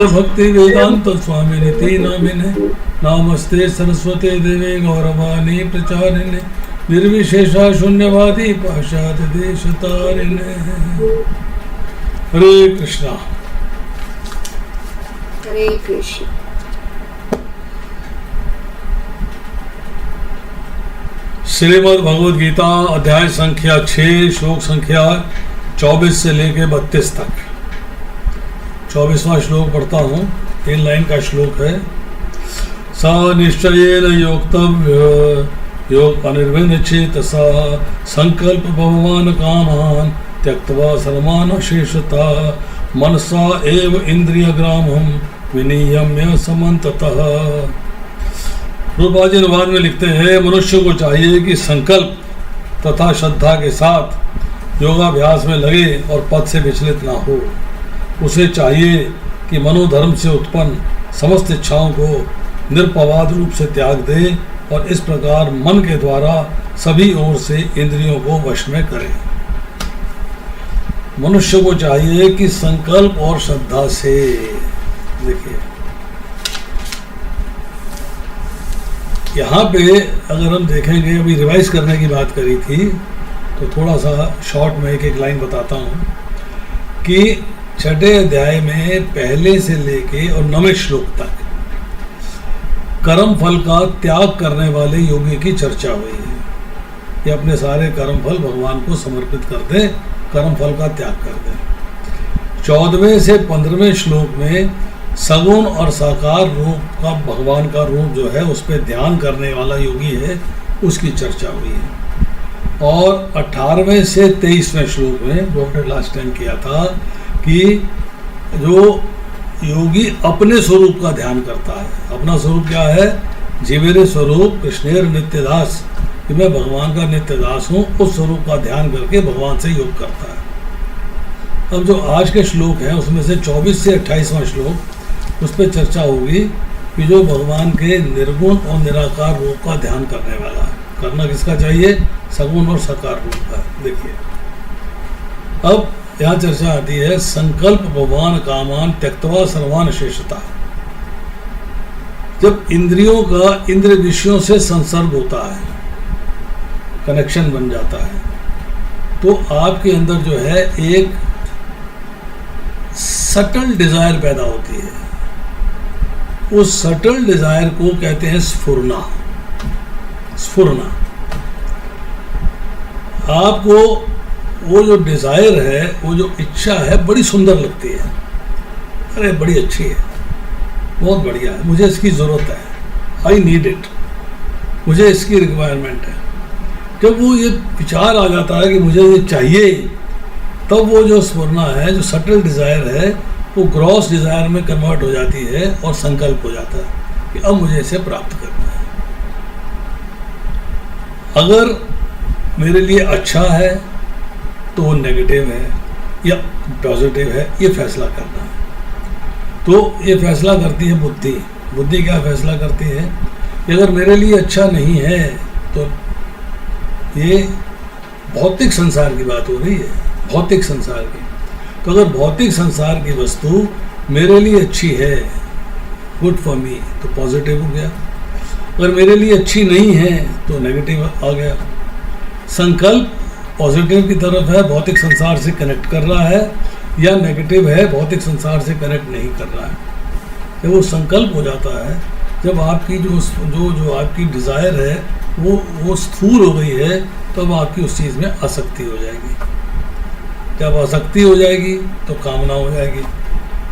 भक्ति वेदांत स्वामिनिति नामिने नामस्ते सरस्वते देवे गौरवाणी प्रचारिणे निर्विशेषा शून्यवादी पाश्चात्य देशतारिणे। हरे कृष्णा। हरे कृष्ण। श्रीमद् भगवद गीता अध्याय संख्या 6 श्लोक संख्या 24 से लेके 32 तक। 24वां श्लोक पढ़ता हूँ। 3 लाइन का श्लोक है। स निश्चयेन योक्तव्य योग अनिर्भिन्न चेतसा संकल्प भगवान कामान त्यक्त्वा सर्वमान शेषता मनसा एव इंद्रिय ग्रामम विनियम्य समन्ततः। रूपाजी अनुवाद में लिखते हैं, मनुष्य को चाहिए कि संकल्प तथा श्रद्धा के साथ योगाभ्यास में लगे और पथ से विचलित ना हो। उसे चाहिए कि मनोधर्म से उत्पन्न समस्त इच्छाओं को निरपवाद रूप से त्याग दे और इस प्रकार मन के द्वारा सभी ओर से इंद्रियों को वश में करे। मनुष्य को चाहिए कि संकल्प और श्रद्धा से, देखिए यहाँ पे अगर हम देखेंगे, अभी रिवाइज करने की बात करी थी तो थोड़ा सा शॉर्ट में एक लाइन बताता हूँ कि 6ठे अध्याय में पहले से लेके और 9वें श्लोक तक कर्म फल का त्याग करने वाले योगी की चर्चा हुई है। ये अपने सारे कर्म फल भगवान को समर्पित कर दे, कर्म फल का त्याग कर दे। 14वें से 15वें श्लोक में सगुण और साकार रूप का भगवान का रूप जो है उस पर ध्यान करने वाला योगी है, उसकी चर्चा हुई है। और 18वें से 23वें श्लोक में जो हमने लास्ट टाइम किया था कि जो योगी अपने स्वरूप का ध्यान करता है, अपना स्वरूप क्या है, जीवेरे स्वरूप कृष्णेर नित्यदास, कि मैं भगवान का नित्यदास हूँ, उस स्वरूप का ध्यान करके भगवान से योग करता है। अब जो आज के श्लोक हैं उसमें से 24 से 28वां श्लोक, उस पर चर्चा होगी कि जो भगवान के निर्गुण और निराकार रूप का ध्यान करने वाला है, करना किसका चाहिए, सगुण और साकार रूप का। देखिए अब यहाँ चर्चा आती है, संकल्प भगवान कामान त्यक्त्वा सर्वान शेषता। जब इंद्रियों का इंद्र विषयों से संसर्ग होता है, कनेक्शन बन जाता है, तो आपके अंदर जो है एक सटल डिजायर पैदा होती है। उस सटल डिजायर को कहते हैं स्फुरना। स्फुरना आपको वो जो डिजायर है, वो जो इच्छा है, बड़ी सुंदर लगती है, अरे बड़ी अच्छी है, बहुत बढ़िया है, मुझे इसकी ज़रूरत है, आई नीड इट, मुझे इसकी रिक्वायरमेंट है। जब वो ये विचार आ जाता है कि मुझे ये चाहिए, तब वो जो स्फुरना है, जो सटल डिज़ायर है, वो ग्रॉस डिज़ायर में कन्वर्ट हो जाती है और संकल्प हो जाता है कि अब मुझे इसे प्राप्त करना है। अगर मेरे लिए अच्छा है तो वो नेगेटिव है या पॉजिटिव है, ये फैसला करना है। तो ये फैसला करती है बुद्धि। बुद्धि क्या फैसला करती है कि अगर मेरे लिए अच्छा नहीं है, तो ये भौतिक संसार की बात हो रही है, भौतिक संसार की। तो अगर भौतिक संसार की वस्तु मेरे लिए अच्छी है, गुड फॉर मी, तो पॉजिटिव हो गया। अगर मेरे लिए अच्छी नहीं है तो नेगेटिव आ गया। संकल्प पॉजिटिव की तरफ है, भौतिक संसार से कनेक्ट कर रहा है, या नेगेटिव है, भौतिक संसार से कनेक्ट नहीं कर रहा है। जब वो संकल्प हो जाता है, जब आपकी जो आपकी डिज़ायर है वो स्थूल हो गई है, तब आपकी उस चीज़ में आसक्ति हो जाएगी। जब आसक्ति हो जाएगी तो कामना हो जाएगी,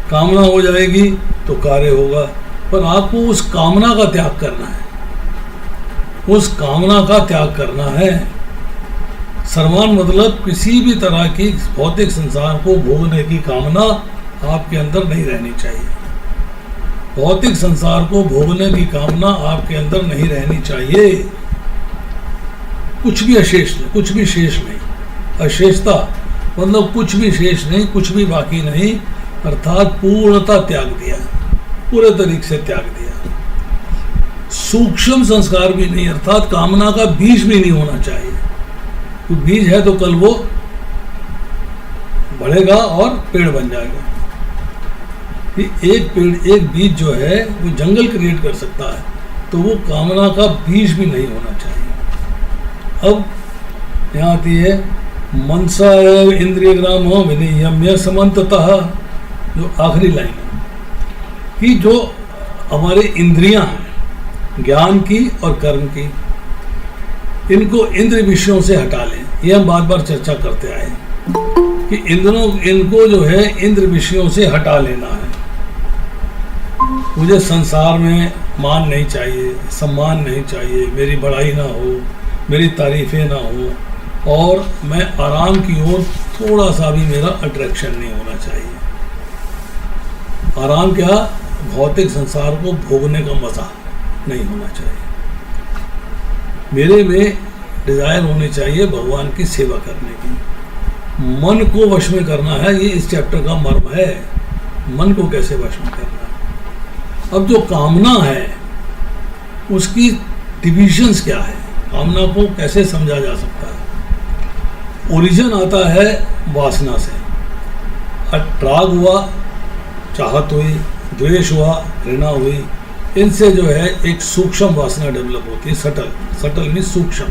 कामना हो जाएगी तो कार्य होगा। पर आपको उस कामना का त्याग करना है, उस कामना का त्याग करना है। सर्वान मतलब किसी भी तरह की भौतिक संसार को भोगने की कामना आपके अंदर नहीं रहनी चाहिए। भौतिक संसार को भोगने की कामना आपके अंदर नहीं रहनी चाहिए। कुछ भी अशेष नहीं, कुछ भी शेष नहीं। अशेषता मतलब कुछ भी शेष नहीं, कुछ भी बाकी नहीं, अर्थात पूर्णता त्याग दिया, पूरे तरीके से त्याग दिया। सूक्ष्म संस्कार भी नहीं, अर्थात कामना का बीज भी नहीं होना चाहिए। तो बीज है तो कल वो बढ़ेगा और पेड़ बन जाएगा। कि एक पेड़, एक बीज जो है वो जंगल क्रिएट कर सकता है, तो वो कामना का बीज भी नहीं होना चाहिए। अब यहाँ आती है मनसा इंद्रिय ग्राम विनियम्य समन्ततः, जो आखिरी लाइन है कि जो हमारे इंद्रियां हैं ज्ञान की और कर्म की, इनको इंद्रिय विषयों से हटा लें। ये हम बार बार चर्चा करते आए कि इनको जो है इंद्र विषयों से हटा लेना है। मुझे संसार में मान नहीं चाहिए, सम्मान नहीं चाहिए, मेरी बड़ाई ना हो, मेरी तारीफें ना हो, और मैं आराम की ओर थोड़ा सा भी मेरा अट्रैक्शन नहीं होना चाहिए। आराम क्या, भौतिक संसार को भोगने का मजा नहीं होना चाहिए। मेरे में डिजायर होनी चाहिए भगवान की सेवा करने की। मन को वश में करना है, ये इस चैप्टर का मर्म है। मन को कैसे वश में करना है। अब जो कामना है उसकी डिविजन्स क्या है, कामना को कैसे समझा जा सकता है। ओरिजिन आता है वासना से। राग हुआ, चाहत हुई, द्वेष हुआ, घृणा हुई, इनसे जो है एक सूक्ष्म वासना डेवलप होती है। सटल में सूक्ष्म,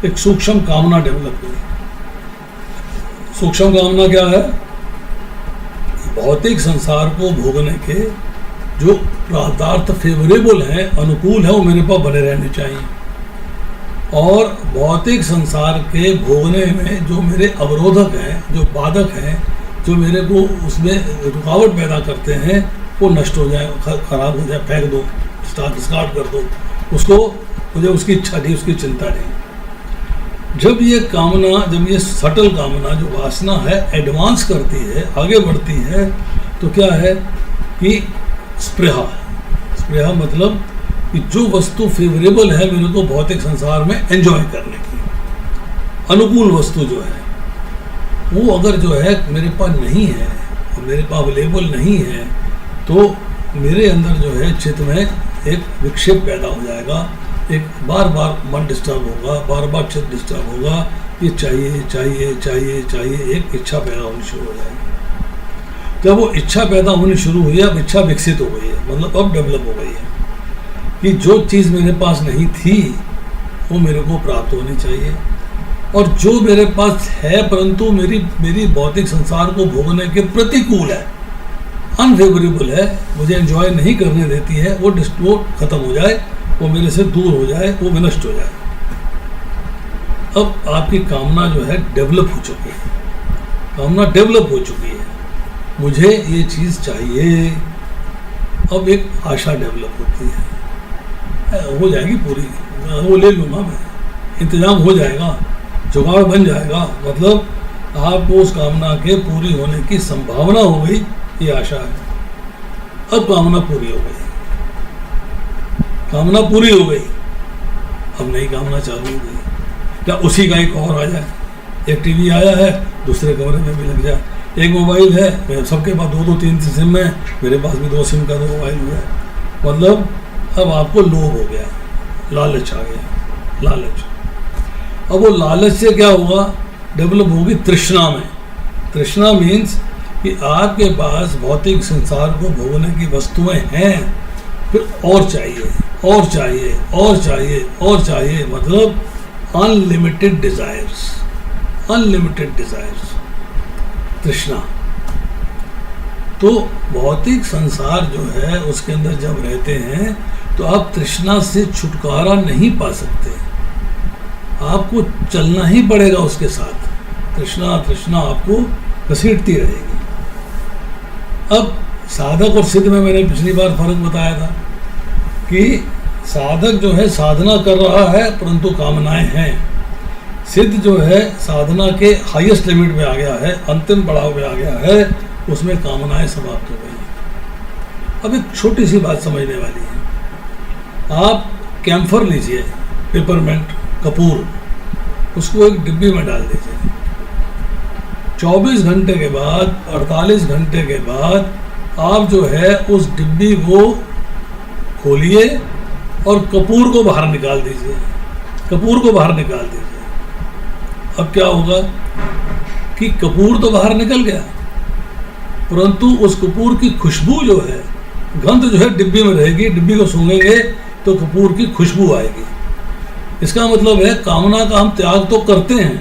एक सूक्ष्म कामना डेवलप हुई। सूक्ष्म कामना क्या है, भौतिक संसार को भोगने के जो पदार्थ फेवरेबल हैं, अनुकूल है, वो मेरे पास बने रहने चाहिए। और भौतिक संसार के भोगने में जो मेरे अवरोधक हैं, जो बाधक हैं, जो मेरे को उसमें रुकावट पैदा करते हैं, वो नष्ट हो जाए, खराब हो जाए, फेंक दो, डिस्कार्ड कर दो उसको। मुझे उसकी इच्छा नहीं, उसकी चिंता नहीं। जब ये कामना, जब ये सटल कामना जो वासना है एडवांस करती है, आगे बढ़ती है, तो क्या है कि स्पृहा मतलब कि जो वस्तु फेवरेबल है मेरे को भौतिक संसार में एंजॉय करने की, अनुकूल वस्तु जो है, वो अगर जो है मेरे पास नहीं है और मेरे पास अवेलेबल नहीं है, तो मेरे अंदर जो है चित्त में एक विक्षेप पैदा हो जाएगा। एक बार बार मन डिस्टर्ब होगा, बार बार चित्त डिस्टर्ब होगा। ये चाहिए चाहिए चाहिए चाहिए, एक इच्छा पैदा होनी शुरू हो जाएगी। जब वो इच्छा पैदा होनी शुरू हुई है, अब इच्छा विकसित हो गई है, मतलब अब डेवलप हो गई है कि जो चीज़ मेरे पास नहीं थी वो मेरे को प्राप्त होनी चाहिए, और जो मेरे पास है परंतु मेरी भौतिक संसार को भोगने के प्रतिकूल है, अनफेवरेबल है, मुझे एंजॉय नहीं करने देती है, वो खत्म हो जाए, वो मेरे से दूर हो जाए, वो विनष्ट हो जाए। अब आपकी कामना जो है डेवलप हो चुकी है, कामना डेवलप हो चुकी है, मुझे ये चीज़ चाहिए। अब एक आशा डेवलप होती है, हो जाएगी पूरी, वो ले लूँगा मैं, इंतजाम हो जाएगा, जुगाड़ बन जाएगा, मतलब आपको उस कामना के पूरी होने की संभावना हो गई, ये आशा है। अब कामना पूरी हो गई, कामना पूरी हो गई, अब नई कामना चालू हो गई। क्या उसी का एक और आ जाए, एक टीवी आया है, दूसरे कमरे में भी लग जाए, एक मोबाइल है, सबके पास दो तीन सिम है, मेरे पास भी 2 सिम का 2 मोबाइल हुआ है, मतलब अब आपको लोभ हो गया, लालच आ गया, लालच। अब वो लालच से क्या होगा, डेवलप होगी तृष्णा में। तृष्णा मीन्स कि आपके पास भौतिक संसार को भोगने की वस्तुएं हैं, फिर और चाहिए और चाहिए और चाहिए और चाहिए, मतलब अनलिमिटेड डिजायर्स, अनलिमिटेड डिजायर्स, तृष्णा। तो भौतिक संसार जो है उसके अंदर जब रहते हैं तो आप तृष्णा से छुटकारा नहीं पा सकते, आपको चलना ही पड़ेगा उसके साथ। तृष्णा तृष्णा आपको घसीटती रहेगी। अब साधक और सिद्ध में मैंने पिछली बार फर्क बताया था कि साधक जो है साधना कर रहा है परंतु कामनाएं हैं, सिद्ध जो है साधना के हाईएस्ट लिमिट में आ गया है, अंतिम पड़ाव में आ गया है, उसमें कामनाएं समाप्त हो गई। अब एक छोटी सी बात समझने वाली है, आप कैम्फर लीजिए, पेपरमेंट, कपूर, उसको एक डिब्बी में डाल दीजिए, 24 घंटे के बाद, 48 घंटे के बाद आप जो है उस डिब्बी को खोलिए और कपूर को बाहर निकाल दीजिए, कपूर को बाहर निकाल दीजिए। अब क्या होगा कि कपूर तो बाहर निकल गया परंतु उस कपूर की खुशबू जो है, गंध जो है डिब्बी में रहेगी, डिब्बी को सूंघेंगे तो कपूर की खुशबू आएगी। इसका मतलब है कामना का हम त्याग तो करते हैं,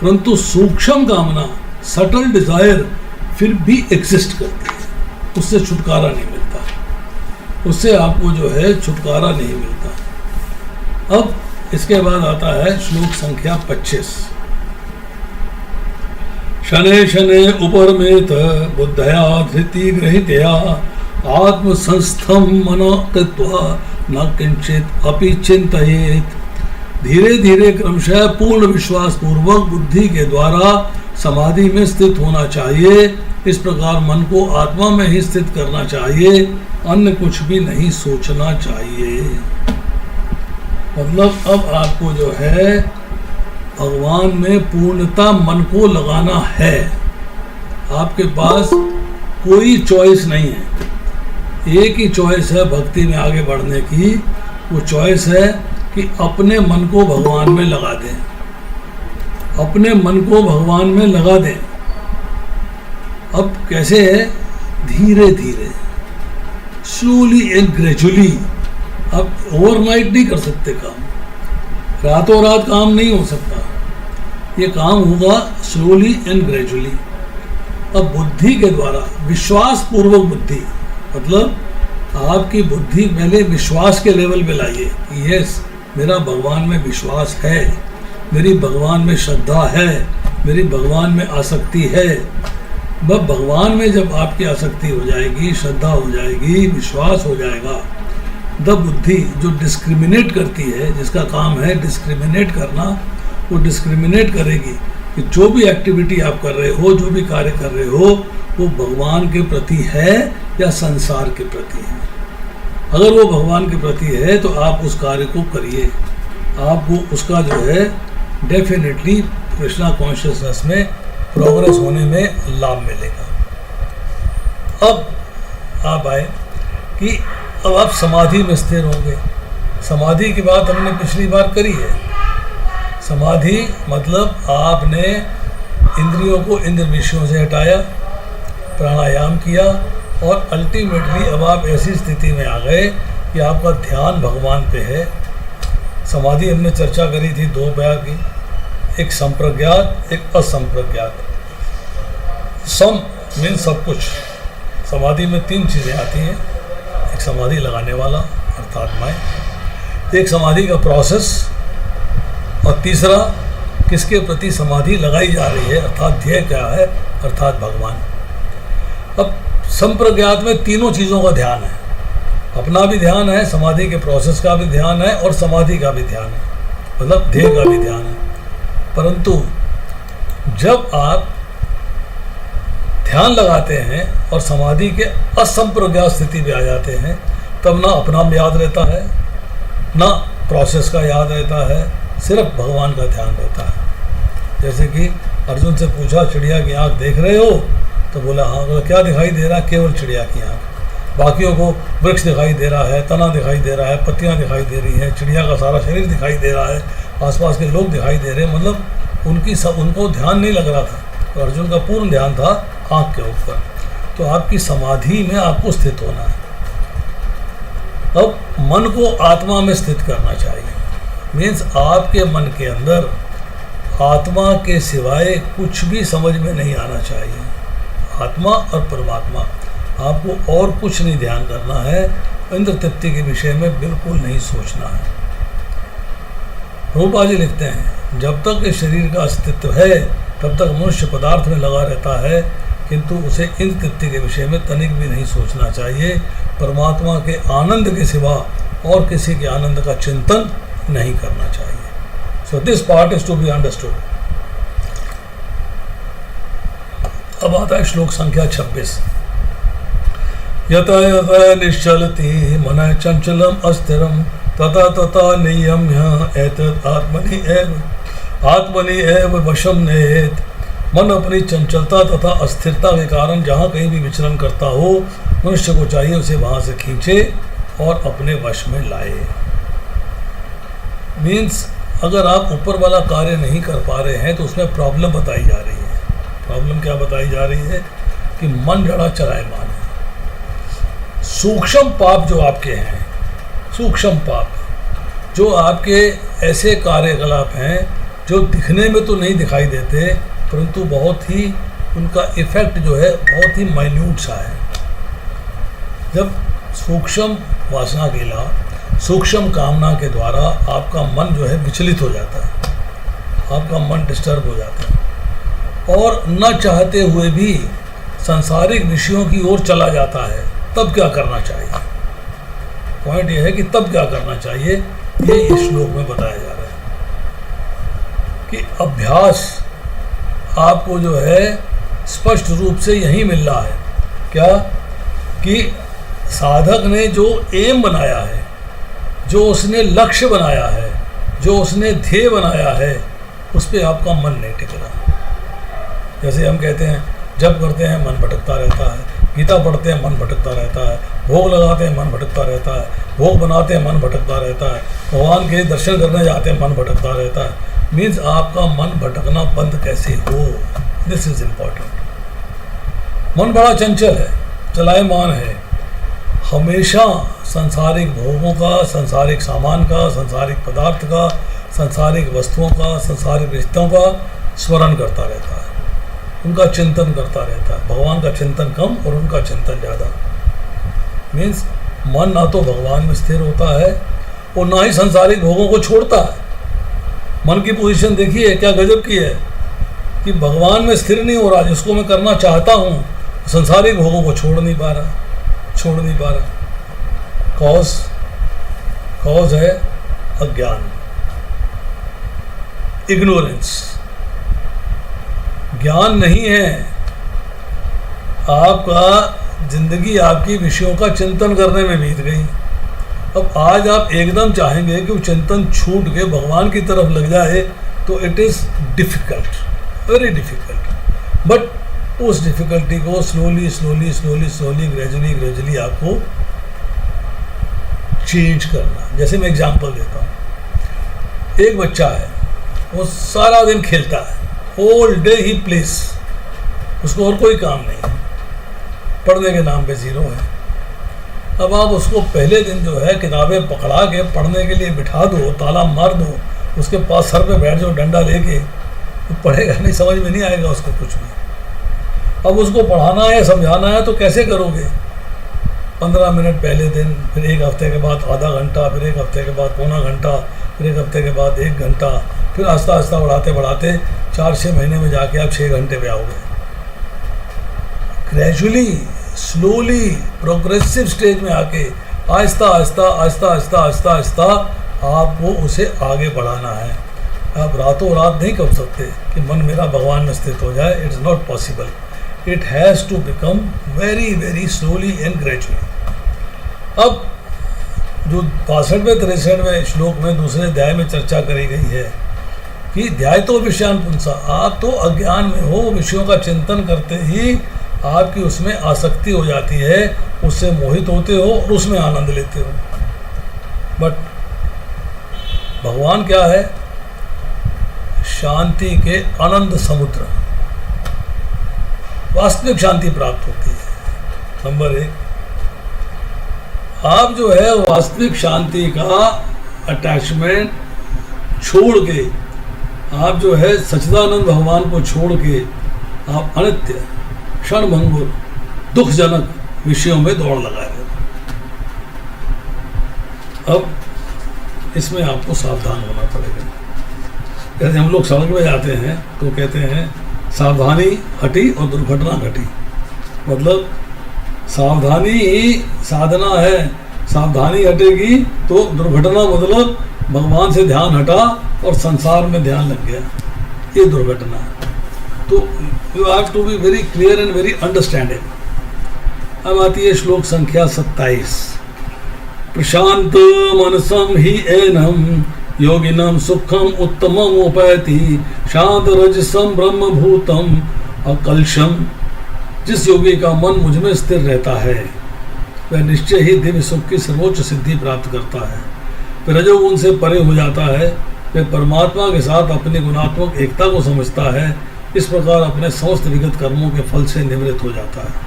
परंतु सूक्ष्म कामना, सटल डिजायर फिर भी एग्जिस्ट करती है, उससे छुटकारा नहीं मिलता, उससे आपको जो है छुटकारा नहीं मिलता। अब इसके बाद आता है श्लोक संख्या 25। शने शने उपरमेत बुद्धया धृति गृहीतया आत्मसंस्थम मन कृत्वा न किंचित अपि चिंतयेत। धीरे धीरे क्रमशः पूर्ण विश्वास पूर्वक बुद्धि के द्वारा समाधि में स्थित होना चाहिए। इस प्रकार मन को आत्मा में ही स्थित करना चाहिए, अन्य कुछ भी नहीं सोचना चाहिए। मतलब अब आपको जो है भगवान में पूर्णता मन को लगाना है। आपके पास कोई चॉइस नहीं है, एक ही चॉइस है भक्ति में आगे बढ़ने की। वो चॉइस है कि अपने मन को भगवान में लगा दें, अपने मन को भगवान में लगा दें। अब कैसे है? धीरे धीरे, स्लोली एंड ग्रेजुअली। अब ओवरनाइट नहीं कर सकते काम, रातों रात काम नहीं हो सकता, ये काम होगा स्लोली एंड ग्रेजुअली। अब बुद्धि के द्वारा, विश्वास पूर्वक बुद्धि, मतलब आपकी बुद्धि पहले विश्वास के लेवल पे लाइए। यस, मेरा भगवान में विश्वास है, मेरी भगवान में श्रद्धा है, मेरी भगवान में आसक्ति है। वह भगवान में जब आपकी आसक्ति हो जाएगी, श्रद्धा हो जाएगी, विश्वास हो जाएगा, द बुद्धि जो डिस्क्रिमिनेट करती है, जिसका काम है डिस्क्रिमिनेट करना, वो डिस्क्रिमिनेट करेगी कि जो भी एक्टिविटी आप कर रहे हो, जो भी कार्य कर रहे हो, वो भगवान के प्रति है या संसार के प्रति है। अगर वो भगवान के प्रति है तो आप उस कार्य को करिए, आपको उसका जो है डेफिनेटली कृष्णा कॉन्शियसनेस में प्रोग्रेस होने में लाभ मिलेगा। अब आप आए कि अब आप समाधि में स्थिर होंगे। समाधि की बात हमने पिछली बार करी है। समाधि मतलब आपने इंद्रियों को इंद्र विषयों से हटाया, प्राणायाम किया और अल्टीमेटली अब आप ऐसी स्थिति में आ गए कि आपका ध्यान भगवान पे है। समाधि हमने चर्चा करी थी दो प्रकार की, एक संप्रज्ञात, एक असंप्रज्ञात। सम मीन सब कुछ। समाधि में तीन चीज़ें आती हैं, एक समाधि लगाने वाला अर्थात माइंड, एक समाधि का प्रोसेस, और तीसरा किसके प्रति समाधि लगाई जा रही है अर्थात ध्येय क्या है अर्थात भगवान। अब संप्रज्ञात में तीनों चीज़ों का ध्यान है, अपना भी ध्यान है, समाधि के प्रोसेस का भी ध्यान है और समाधि का भी ध्यान है, मतलब ध्येय का भी ध्यान है। परंतु जब आप ध्यान लगाते हैं और समाधि के असंप्रज्ञात स्थिति में आ जाते हैं, तब ना अपना याद रहता है, ना प्रोसेस का याद रहता है, सिर्फ भगवान का ध्यान रहता है। जैसे कि अर्जुन से पूछा चिड़िया की आँख देख रहे हो, तो बोला हाँ। बोला क्या दिखाई दे रहा है? केवल चिड़िया की आँख, बाकियों को वृक्ष दिखाई दे रहा है, तना दिखाई दे रहा है, पत्तियाँ दिखाई दे रही हैं, चिड़िया का सारा शरीर दिखाई दे रहा है, आसपास के लोग दिखाई दे रहे हैं। मतलब उनको ध्यान नहीं लग रहा था, तो अर्जुन का पूर्ण ध्यान था आँख के ऊपर। तो आपकी समाधि में आपको स्थित होना है। अब मन को आत्मा में स्थित करना चाहिए। मीन्स आपके मन के अंदर आत्मा के सिवाय कुछ भी समझ में नहीं आना चाहिए। आत्मा और परमात्मा, आपको और कुछ नहीं ध्यान करना है, इंद्र तृप्ति के विषय में बिल्कुल नहीं सोचना है। रूपा जी लिखते हैं जब तक इस शरीर का अस्तित्व है तब तक मनुष्य पदार्थ में लगा रहता है, किंतु उसे इंद्र तृप्ति के विषय में तनिक भी नहीं सोचना चाहिए। परमात्मा के आनंद के सिवा और किसी के आनंद का चिंतन नहीं करना चाहिए। So this part is to be understood. अब आता है श्लोक संख्या 26। यथा यथा निश्चलति मन चंचलम अस्थिरम तथा तथा नियम्य एतत् आत्मनि एव वशम नयेत्। मन अपनी चंचलता तथा अस्थिरता के कारण जहाँ कहीं भी विचरण करता हो, मनुष्य को चाहिए उसे वहाँ से खींचे और अपने वश में लाए। मीन्स अगर आप ऊपर वाला कार्य नहीं कर पा रहे हैं तो उसमें प्रॉब्लम बताई जा रही है। प्रॉब्लम क्या बताई जा रही है कि मन जड़ा चलायमान है। सूक्ष्म पाप जो आपके हैं, सूक्ष्म पाप जो आपके ऐसे कार्यकलाप हैं जो दिखने में तो नहीं दिखाई देते, परंतु बहुत ही उनका इफेक्ट जो है बहुत ही माइन्यूट सा है। जब सूक्ष्म वासना गिला, सूक्ष्म कामना के द्वारा आपका मन जो है विचलित हो जाता है, आपका मन डिस्टर्ब हो जाता है और न चाहते हुए भी सांसारिक विषयों की ओर चला जाता है, तब क्या करना चाहिए? पॉइंट यह है कि तब क्या करना चाहिए, ये इस श्लोक में बताया जा रहा है कि अभ्यास आपको जो है स्पष्ट रूप से यही मिल रहा है। क्या कि साधक ने जो एम बनाया है, जो उसने लक्ष्य बनाया है, जो उसने ध्येय बनाया है, उस पर आपका मन नहीं टिक रहा। जैसे हम कहते हैं जप करते हैं मन भटकता रहता है, गीता पढ़ते हैं मन भटकता रहता है, भोग लगाते हैं मन भटकता रहता है, भोग बनाते हैं मन भटकता रहता है, भगवान के दर्शन करने जाते हैं मन भटकता रहता है। मीन्स आपका मन भटकना बंद कैसे हो, दिस इज इम्पॉर्टेंट। मन बड़ा चंचल है, चलायमान है, हमेशा सांसारिक भोगों का, सांसारिक सामान का, सांसारिक पदार्थ का, सांसारिक वस्तुओं का, सांसारिक रिश्तों का स्मरण करता रहता है, उनका चिंतन करता रहता है। भगवान का चिंतन कम और उनका चिंतन ज़्यादा। मीन्स मन ना तो भगवान में स्थिर होता है और ना ही सांसारिक भोगों को छोड़ता है। मन की पोजीशन देखिए क्या गजब की है कि भगवान में स्थिर नहीं हो रहा, जिसको मैं करना चाहता हूँ सांसारिक भोगों को छोड़ नहीं पा रहा। कॉज है अज्ञान, इग्नोरेंस। ज्ञान नहीं है, आपका जिंदगी आपकी विषयों का चिंतन करने में बीत गई। अब आज आप एकदम चाहेंगे कि वो चिंतन छूट के भगवान की तरफ लग जाए तो it is difficult, very difficult. But उस डिफ़िकल्टी को स्लोली ग्रेजुअली आपको चेंज करना। जैसे मैं एग्जांपल देता हूँ, एक बच्चा है, वो सारा दिन खेलता है, होल डे ही प्लेस, उसको और कोई काम नहीं, पढ़ने के नाम पे ज़ीरो है। अब आप उसको पहले दिन जो है किताबें पकड़ा के पढ़ने के लिए बिठा दो, ताला मार दो, उसके पास सर पे बैठ जाओ डंडा लेके, तो पढ़ेगा नहीं, समझ में नहीं आएगा उसको कुछ भी। अब उसको पढ़ाना है, समझाना है, तो कैसे करोगे? 15 मिनट पहले दिन, फिर एक हफ्ते के बाद आधा घंटा, फिर एक हफ्ते के बाद पौना घंटा, फिर एक हफ्ते के बाद 1 घंटा, फिर आस्ता आस्ता बढ़ाते 4-6 महीने में जाके आप 6 घंटे पे आओगे। ग्रेजुअली, स्लोली, प्रोग्रेसिव स्टेज में आके आहिस्ता आपको उसे आगे बढ़ाना है। आप रातों रात नहीं कर सकते कि मन मेरा भगवान में स्थित हो जाए, it's not possible. It has to become very slowly and gradually. अब जो 62वें श्लोक में दूसरे अध्याय में चर्चा करी गई है कि ध्याय तो विषयान पुंसा, आप तो अज्ञान में हो, विषयों का चिंतन करते ही आपकी उसमें आसक्ति हो जाती है, उससे मोहित होते हो और उसमें आनंद लेते हो। बट भगवान क्या है? शांति के अनंत समुद्र, वास्तविक शांति प्राप्त होती है। नंबर 1, आप जो है वास्तविक शांति का अटैचमेंट छोड़ के, आप जो है सच्चिदानंद भगवान को छोड़ के आप अनित्य, क्षणभंगुर, दुखजनक विषयों में दौड़ लगा रहे हो। अब इसमें आपको सावधान होना पड़ेगा। जैसे हम लोग सड़क में जाते हैं तो कहते हैं सावधानी हटी और दुर्घटना घटी। मतलब सावधानी ही साधना है, सावधानी हटेगी तो दुर्घटना, मतलब भगवान से ध्यान हटा और संसार में ध्यान लग गया, ये दुर्घटना है। तो you have to be very clear and very understanding. अब आती है श्लोक संख्या 27। प्रशांत मनसम ही एनम योगिनम सुखम उत्तमम उपैति शांत रजसम ब्रह्म भूतम अकलशम। जिस योगी का मन मुझ में स्थिर रहता है वह निश्चय ही दिव्य सुख की सर्वोच्च सिद्धि प्राप्त करता है। वह रजोगुण से परे हो जाता है, वह परमात्मा के साथ अपनी गुणात्मक एकता को समझता है इस प्रकार अपने समस्त विगत कर्मों के फल से निवृत्त हो जाता है।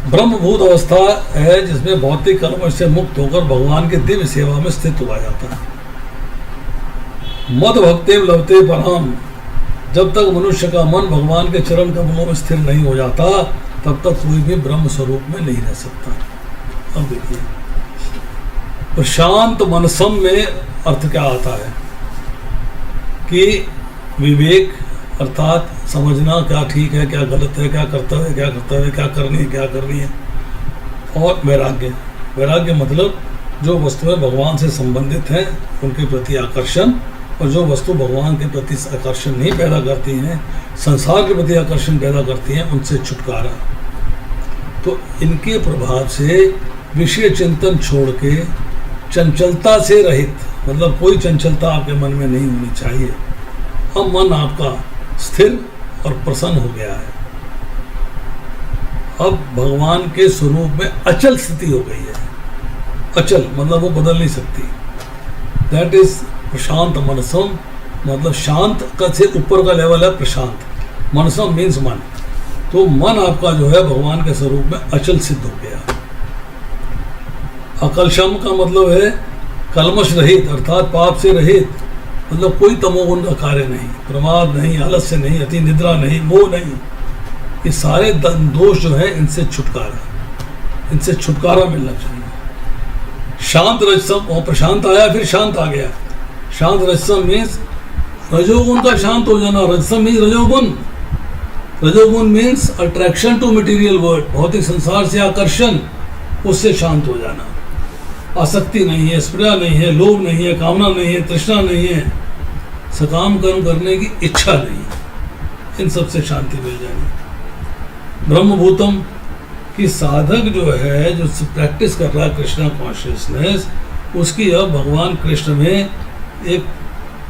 ब्रह्मभूत अवस्था है जिसमें भौतिक कर्म से मुक्त होकर भगवान के दिव्य सेवा में स्थित हुआ जाता है। मद भक्ते लभते पराम, जब तक मनुष्य का मन भगवान के चरण कमलों में स्थिर नहीं हो जाता तब तक कोई भी ब्रह्म स्वरूप में नहीं रह सकता। अब देखिए, प्रशांत मनसम में अर्थ क्या आता है कि विवेक अर्थात समझना क्या ठीक है, क्या गलत है, क्या कर्तव्य है, क्या कर्तव्य है, क्या करनी है, और वैराग्य। वैराग्य मतलब जो वस्तुएं भगवान से संबंधित हैं उनके प्रति आकर्षण, और जो वस्तु भगवान के प्रति आकर्षण नहीं पैदा करती हैं, संसार के प्रति आकर्षण पैदा करती हैं, उनसे छुटकारा। तो इनके प्रभाव से विषय चिंतन छोड़ के चंचलता से रहित, मतलब कोई चंचलता आपके मन में नहीं होनी चाहिए। अब मन आपका स्थिर और प्रसन्न हो गया है। अब भगवान के स्वरूप में अचल स्थिति हो गई है। अचल मतलब वो बदल नहीं सकती। दैट इज प्रशांत मनसम, मतलब शांत का से ऊपर का लेवल है प्रशांत। मनसम मीन्स मन। तो मन आपका जो है भगवान के स्वरूप में अचल सिद्ध हो गया। अकलशम का मतलब है कलमश रहित, अर्थात पाप से रहित, मतलब कोई तमोगुण का कार्य नहीं, प्रमाद नहीं, आलस्य नहीं, अति निद्रा नहीं, मोह नहीं। ये सारे दोष जो है इनसे छुटकारा मिलना चाहिए। शांत रजसम, और प्रशांत आया फिर शांत आ गया। शांत रजसम मीन्स रजोगुण का शांत हो जाना। रजसम मीन्स रजोगुण। रजोगुण means attraction to material world, भौतिक संसार से आकर्षण, उससे शांत हो जाना। आसक्ति नहीं है, स्पृहा नहीं है, लोभ नहीं है, कामना नहीं है, तृष्णा नहीं है, सकाम कर्म करने की इच्छा नहीं है, इन सब से शांति मिल जानी। ब्रह्मभूतम की साधक जो है, जो प्रैक्टिस कर रहा है कृष्णा कॉन्शियसनेस, उसकी अब भगवान कृष्ण में एक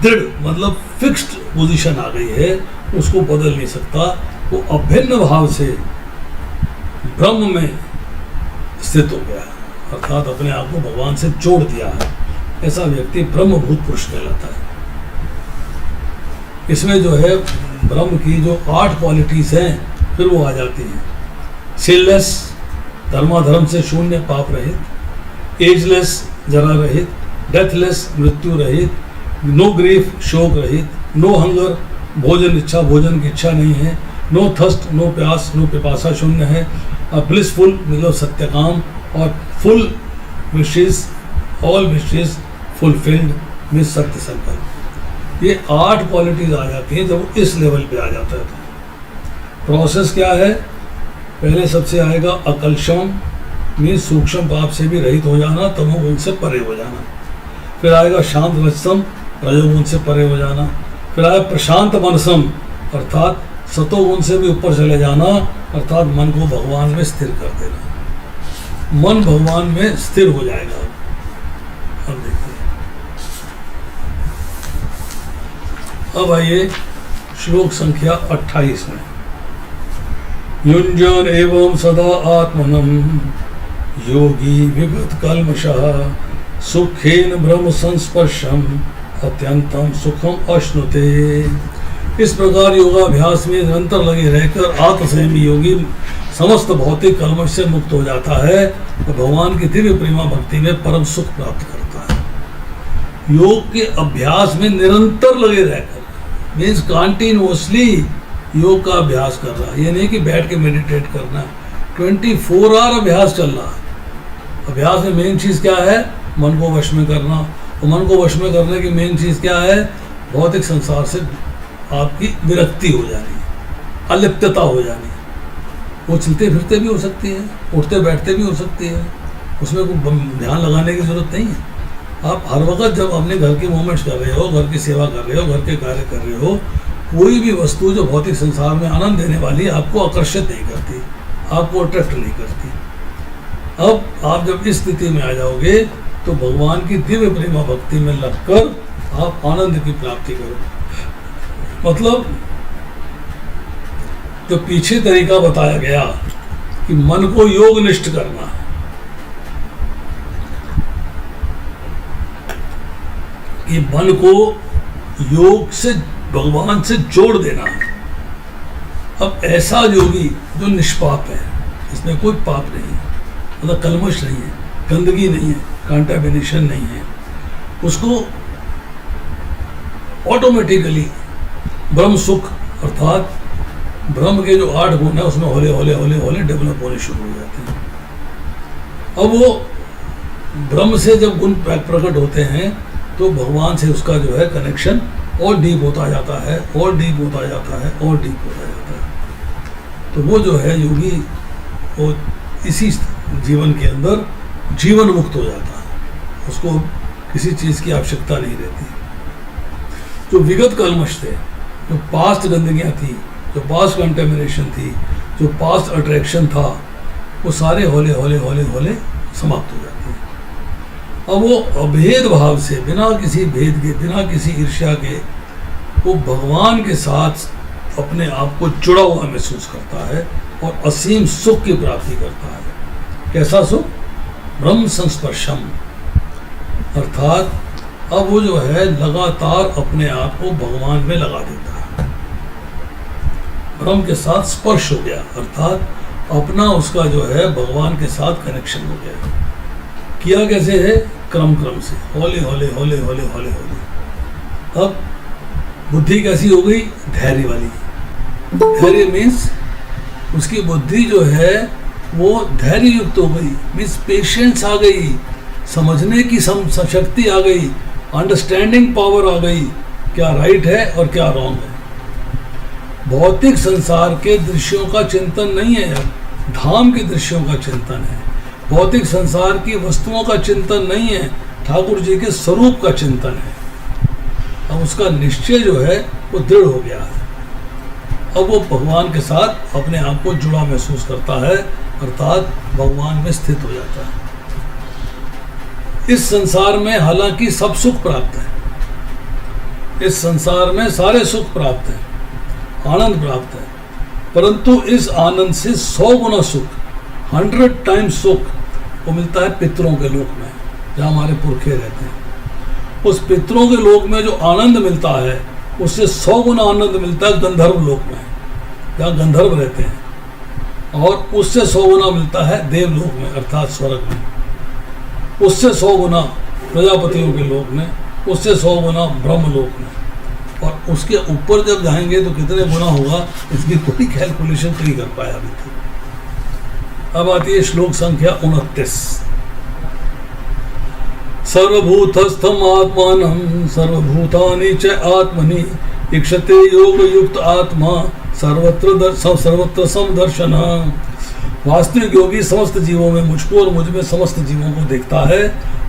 दृढ़ मतलब फिक्स्ड पोजीशन आ गई है, उसको बदल नहीं सकता। वो अभिन्न भाव से ब्रह्म में स्थित हो गया, अर्थात अपने आप को भगवान से जोड़ दिया है। ऐसा व्यक्ति ब्रह्मभूत पुरुष कहलाता है। इसमें जो है ब्रह्म की जो 8 क्वालिटीज हैं फिर वो आ जाती हैं। सिललेस, धर्माधर्म से शून्य, पाप रहित। एजलेस, जरा रहित। डेथलेस, मृत्यु रहित। नो ग्रीफ, शोक रहित। नो हंगर, भोजन की इच्छा नहीं है। नो थर्स्ट, नो प्यास, नो पिपासा, शून्य है। ब्लिसफुल मतलब सत्यकाम, और फुल विशेष, ऑल विशेष फुलफिल्ड में सत्य संकल्प। ये 8 क्वालिटीज आ जाती हैं जब वो इस लेवल पे आ जाता है। तो प्रोसेस क्या है? पहले सबसे आएगा अकलशम, मीन्स सूक्ष्म पाप से भी रहित हो जाना, तमोगुण से परे हो जाना। फिर आएगा शांत रजसम, रजोगुण से परे हो जाना। फिर आएगा प्रशांत मनसम, अर्थात सतोगुण से भी ऊपर चले जाना, अर्थात मन को भगवान में स्थिर कर देना। मन भगवान में स्थिर हो जाएगा। अब देखिए, अब आइए श्लोक संख्या 28 में। युञ्जन एवं सदा आत्मनम योगी विगत कल्मषः सुखेन ब्रह्म संस्पर्शम अत्यंतम सुखम अश्नुते। इस प्रकार योगाभ्यास में निरंतर लगे रहकर आत्मसंयमी योगी समस्त भौतिक कल्मष से मुक्त हो जाता है और भगवान की दिव्य प्रेमा भक्ति में परम सुख प्राप्त करता है। योग के अभ्यास में निरंतर लगे रहकर मीन्स कंटिन्यूअसली योग का अभ्यास कर रहा है। ये नहीं कि बैठ के मेडिटेट करना, 24 आवर अभ्यास चल रहा है। अभ्यास में मेन चीज़ क्या है? मन को वश में करना। और मन को वश में करने की मेन चीज़ क्या है? भौतिक संसार से आपकी विरक्ति हो जानी, अलिप्तता हो जानी। वो चलते फिरते भी हो सकती है, उठते बैठते भी हो सकती है, उसमें कोई ध्यान लगाने की जरूरत नहीं है। आप हर वक्त जब अपने घर के मूवमेंट्स कर रहे हो, घर की सेवा कर रहे हो, घर के कार्य कर रहे हो, कोई भी वस्तु जो भौतिक संसार में आनंद देने वाली आपको आकर्षित नहीं करती, आपको अट्रैक्ट नहीं करती। अब आप जब इस स्थिति में आ जाओगे तो भगवान की दिव्य प्रेमा भक्ति में लगकर आप आनंद की प्राप्ति करो। मतलब जो पीछे तरीका बताया गया कि मन को योगनिष्ठ करना, कि मन को योग से भगवान से जोड़ देना है। अब ऐसा योगी जो निष्पाप है, इसमें कोई पाप नहीं है, मतलब कलमश नहीं है, गंदगी नहीं है, कंटामिनेशन नहीं है, उसको ऑटोमेटिकली ब्रह्म सुख अर्थात ब्रह्म के जो 8 गुण है उसमें होले होले होले होले डेवलप होने शुरू हो जाते हैं। अब वो ब्रह्म से जब गुण प्रकट होते हैं तो भगवान से उसका जो है कनेक्शन और डीप होता जाता है, और डीप होता जाता है, और डीप होता जाता है। तो वो जो है योगी वो इसी जीवन के अंदर जीवन मुक्त हो जाता है, उसको किसी चीज़ की आवश्यकता नहीं रहती। जो विगत कलमश थे, जो पास्ट गंदगियाँ थी, जो पास्ट कंटेमिनेशन थी, जो पास्ट अट्रैक्शन था, वो सारे होले होले होले होले समाप्त हो जाते हैं। अब वो अभेद भाव से, बिना किसी भेद के, बिना किसी ईर्ष्या के, वो भगवान के साथ अपने आप को जुड़ा हुआ महसूस करता है और असीम सुख की प्राप्ति करता है। कैसा सुख? ब्रह्म संस्पर्शम, अर्थात अब वो जो है लगातार अपने आप को भगवान में लगा देता है, ब्रह्म के साथ स्पर्श हो गया, अर्थात अपना उसका जो है भगवान के साथ कनेक्शन हो गया। किया कैसे है? क्रम क्रम से, होले होले होले होले होले होले। अब बुद्धि कैसी हो गई? धैर्य वाली। धैर्य मीन्स उसकी बुद्धि जो है वो धैर्य युक्त हो गई, मीन्स पेशेंस आ गई, समझने की शक्ति आ गई, अंडरस्टैंडिंग पावर आ गई, क्या राइट है और क्या रॉन्ग है। भौतिक संसार के दृश्यों का चिंतन नहीं है, धाम के दृश्यों का चिंतन है। भौतिक संसार की वस्तुओं का चिंतन नहीं है, ठाकुर जी के स्वरूप का चिंतन है। अब उसका निश्चय जो है वो दृढ़ हो गया है। अब वो भगवान के साथ अपने आप को जुड़ा महसूस करता है, अर्थात भगवान में स्थित हो जाता है। इस संसार में हालांकि सब सुख प्राप्त है, इस संसार में सारे सुख प्राप्त है, आनंद प्राप्त है, परंतु इस आनंद से 100 गुना सुख, 100 टाइम्स सुख वो मिलता है पितरों के लोक में, जहाँ हमारे पुरखे रहते हैं। उस पितरों के लोक में जो आनंद मिलता है उससे 100 गुना आनंद मिलता है गंधर्व लोक में, जहाँ गंधर्व रहते हैं, और उससे 100 गुना मिलता है देवलोक में अर्थात स्वर्ग में, उससे 100 गुना प्रजापतियों के लोक में, उससे 100 गुना ब्रह्मलोक में, और उसके ऊपर जब जाएंगे तो कितने गुना होगा इसकी कोई कैलकुलेशन नहीं कर पाया अभी तक। अब आती है श्लोक संख्या 29। सर्वभूतस्थम आत्मानं सर्वभूतानि च आत्मनि इक्षते योग युक्त आत्मा सर्वत्र समदर्शन। वास्तविक योगी समस्त जीवों में मुझको और मुझ में समस्त जीवों को देखता है।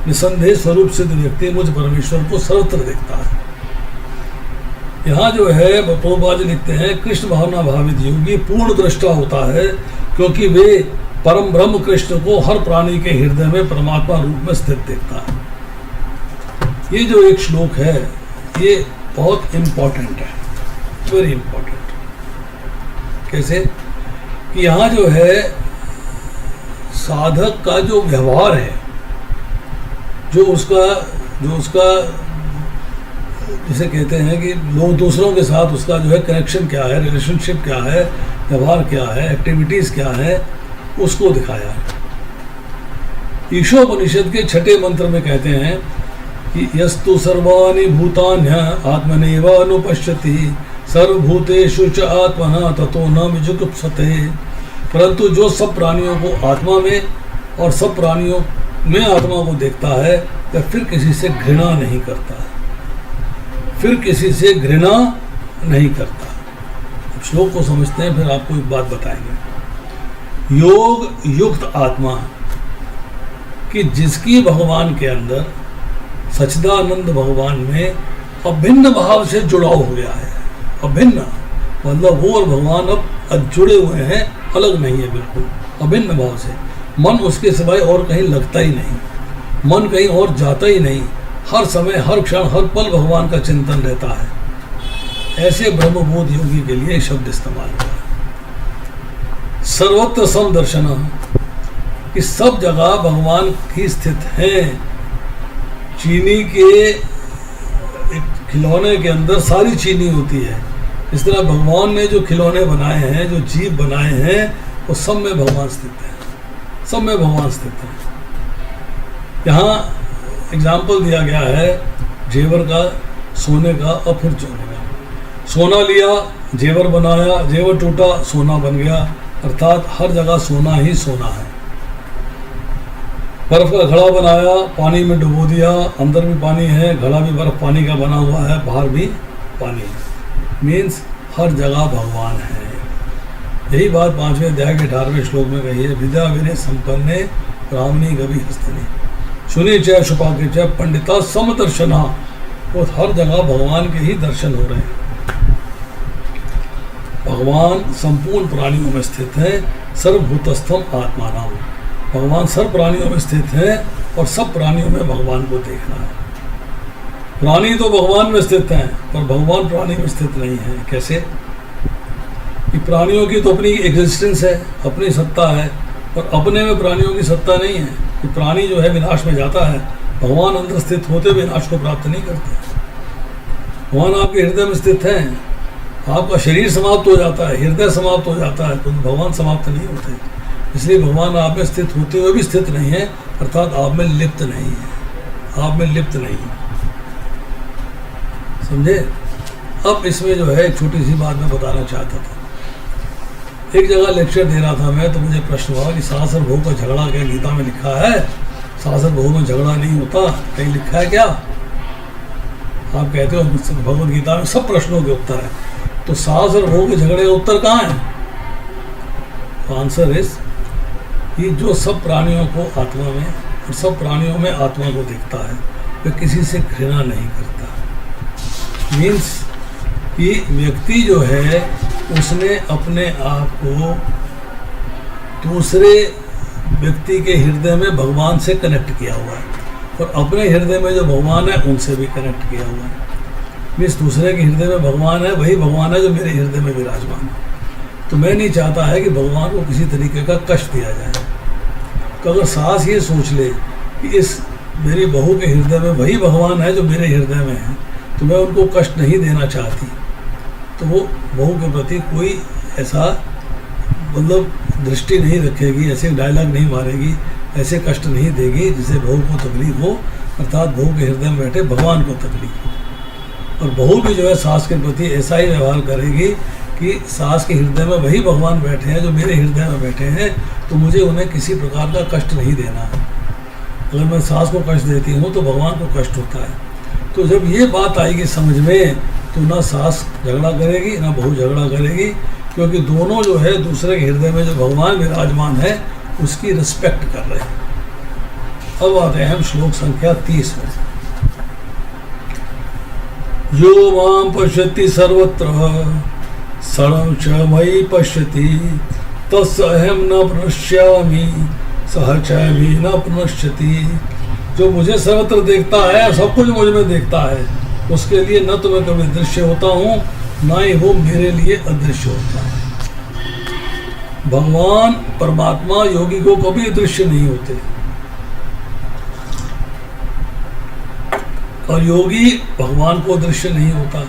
निसंदेह स्वरूप सिद्ध व्यक्ति मुझ परमेश्वर को सर्वत्र देखता है। यहाँ जो है प्रभुपाद लिखते हैं, कृष्ण भावना भावित योगी पूर्ण दृष्टा होता है, क्योंकि वे परम ब्रह्म कृष्ण को हर प्राणी के हृदय में परमात्मा रूप में स्थित देखता है। ये जो एक श्लोक है ये बहुत इम्पोर्टेंट है, वेरी इम्पोर्टेंट। कैसे कि यहाँ जो है साधक का जो व्यवहार है, जो उसका जिसे कहते हैं कि लोग दूसरों के साथ उसका जो है कनेक्शन क्या है, रिलेशनशिप क्या है, व्यवहार क्या है, एक्टिविटीज़ क्या है, उसको दिखाया है। ईशोपनिषद के 6 मंत्र में कहते हैं कि यस्तु सर्वाणि भूतान्य आत्मनेवानुपश्यति सर्वभूतेषु च आत्मना ततो न विजुगुप्सते। परंतु जो सब प्राणियों को आत्मा में और सब प्राणियों में आत्मा को देखता है वह फिर किसी से घृणा नहीं करता, फिर किसी से घृणा नहीं करता। अब श्लोक को समझते हैं, फिर आपको एक बात बताएंगे। योग युक्त आत्मा कि जिसकी भगवान के अंदर सच्चिदानंद भगवान में अभिन्न भाव से जुड़ाव हो गया है। अभिन्न मतलब वो और भगवान अब जुड़े हुए हैं, अलग नहीं है, बिल्कुल अभिन्न भाव से। मन उसके सिवाय और कहीं लगता ही नहीं, मन कहीं और जाता ही नहीं, हर समय हर क्षण हर पल भगवान का चिंतन रहता है। ऐसे ब्रह्मबोध योगी के लिए शब्द इस्तेमाल हुआ है। सर्वत्र समदर्शन, इस सब जगह भगवान ही स्थित हैं। चीनी के खिलौने के अंदर सारी चीनी होती है, इस तरह भगवान ने जो खिलौने बनाए हैं, जो जीव बनाए हैं, वो सब में भगवान स्थित है, सब में भगवान स्थित है। यहाँ एग्जाम्पल दिया गया है जेवर का, सोने का और फिर चोने का। सोना लिया, जेवर बनाया, जेवर टूटा, सोना बन गया, अर्थात हर जगह सोना ही सोना है। बर्फ का घड़ा बनाया, पानी में डुबो दिया, अंदर भी पानी है, घड़ा भी बर्फ पानी का बना हुआ है, बाहर भी पानी है। मीन्स हर जगह भगवान है। यही बात 5वें अध्याय के 18वें श्लोक में कही है, विद्या विनय संपन्ने ब्राह्मणी गवि हस्तनी सुनी चय छुपाके चय पंडिता समदर्शना। वो हर जगह भगवान के ही दर्शन हो रहे हैं। भगवान संपूर्ण प्राणियों में स्थित है, सर्वभूतस्थम आत्मानाम। भगवान सर्व प्राणियों में स्थित है और सब प्राणियों में भगवान को देख रहा है। प्राणी तो भगवान में स्थित हैं, पर भगवान प्राणी में स्थित नहीं है। कैसे? कि प्राणियों की तो अपनी एग्जिस्टेंस है, अपनी सत्ता है, और अपने में प्राणियों की सत्ता नहीं है। कि प्राणी जो है विनाश में जाता है, भगवान अंदर स्थित होते हुए विनाश को प्राप्त नहीं करते। भगवान आपके हृदय में स्थित है। आपका शरीर समाप्त हो जाता है, हृदय समाप्त हो जाता है, तो भगवान समाप्त नहीं होते। इसलिए भगवान आप में स्थित होते हुए भी स्थित नहीं है, अर्थात आप में लिप्त नहीं है, आप में लिप्त नहीं है। समझे? अब इसमें जो है एक छोटी सी बात मैं बताना चाहता था। एक जगह लेक्चर दे रहा था मैं, तो मुझे प्रश्न हुआ कि सास और बहू का झगड़ा क्या गीता में लिखा है? सास और बहू में झगड़ा नहीं होता, कहीं लिखा है क्या? आप कहते हो भगवद गीता में सब प्रश्नों के उत्तर है, तो सास और बहू के झगड़े का उत्तर कहाँ है? आंसर इज कि जो सब प्राणियों को आत्मा में और सब प्राणियों में आत्मा को देखता है, वह किसी से घृणा नहीं करता। मीन्स कि व्यक्ति जो है उसने अपने आप को दूसरे व्यक्ति के हृदय में भगवान से कनेक्ट किया हुआ है, और अपने हृदय में जो भगवान है उनसे भी कनेक्ट किया हुआ है। मीन्स दूसरे के हृदय में भगवान है, वही भगवान है जो मेरे हृदय में विराजमान है। तो मैं नहीं चाहता है कि भगवान को किसी तरीके का कष्ट दिया जाए। तो अगर सास ये सोच ले कि इस मेरी बहू के हृदय में वही भगवान है जो मेरे हृदय में है, तो मैं उनको कष्ट नहीं देना चाहती, तो वो बहू के प्रति कोई ऐसा मतलब दृष्टि नहीं रखेगी, ऐसे डायलॉग नहीं मारेगी, ऐसे कष्ट नहीं देगी जिससे बहू को तकलीफ हो, अर्थात बहू के हृदय में बैठे भगवान को तकलीफ हो। और बहू भी जो है सास के प्रति ऐसा ही व्यवहार करेगी कि सास के हृदय में वही भगवान बैठे हैं जो मेरे हृदय में बैठे हैं, तो मुझे उन्हें किसी प्रकार का कष्ट नहीं देना है। अगर मैं सास को कष्ट देती हूँ तो भगवान को कष्ट होता है। तो जब ये बात आएगी समझ में, तो ना सास झगड़ा करेगी ना बहू झगड़ा करेगी, क्योंकि दोनों जो है दूसरे के हृदय में जो भगवान विराजमान है उसकी रिस्पेक्ट कर रहे हैं। अब आते हैं हम श्लोक संख्या 30 में। यो मां पश्यति सर्वत्र सर्वं च मयि पश्यति तस्य अहं न प्रणश्यामि सह च मे न प्रणश्यति। जो मुझे सर्वत्र देखता है, सब कुछ मुझ में देखता है, उसके लिए न तो मैं कभी दृश्य होता हूँ, ना ही वो मेरे लिए अदृश्य होता है। भगवान परमात्मा योगी को कभी दृश्य नहीं होते, और योगी भगवान को दृश्य नहीं होता।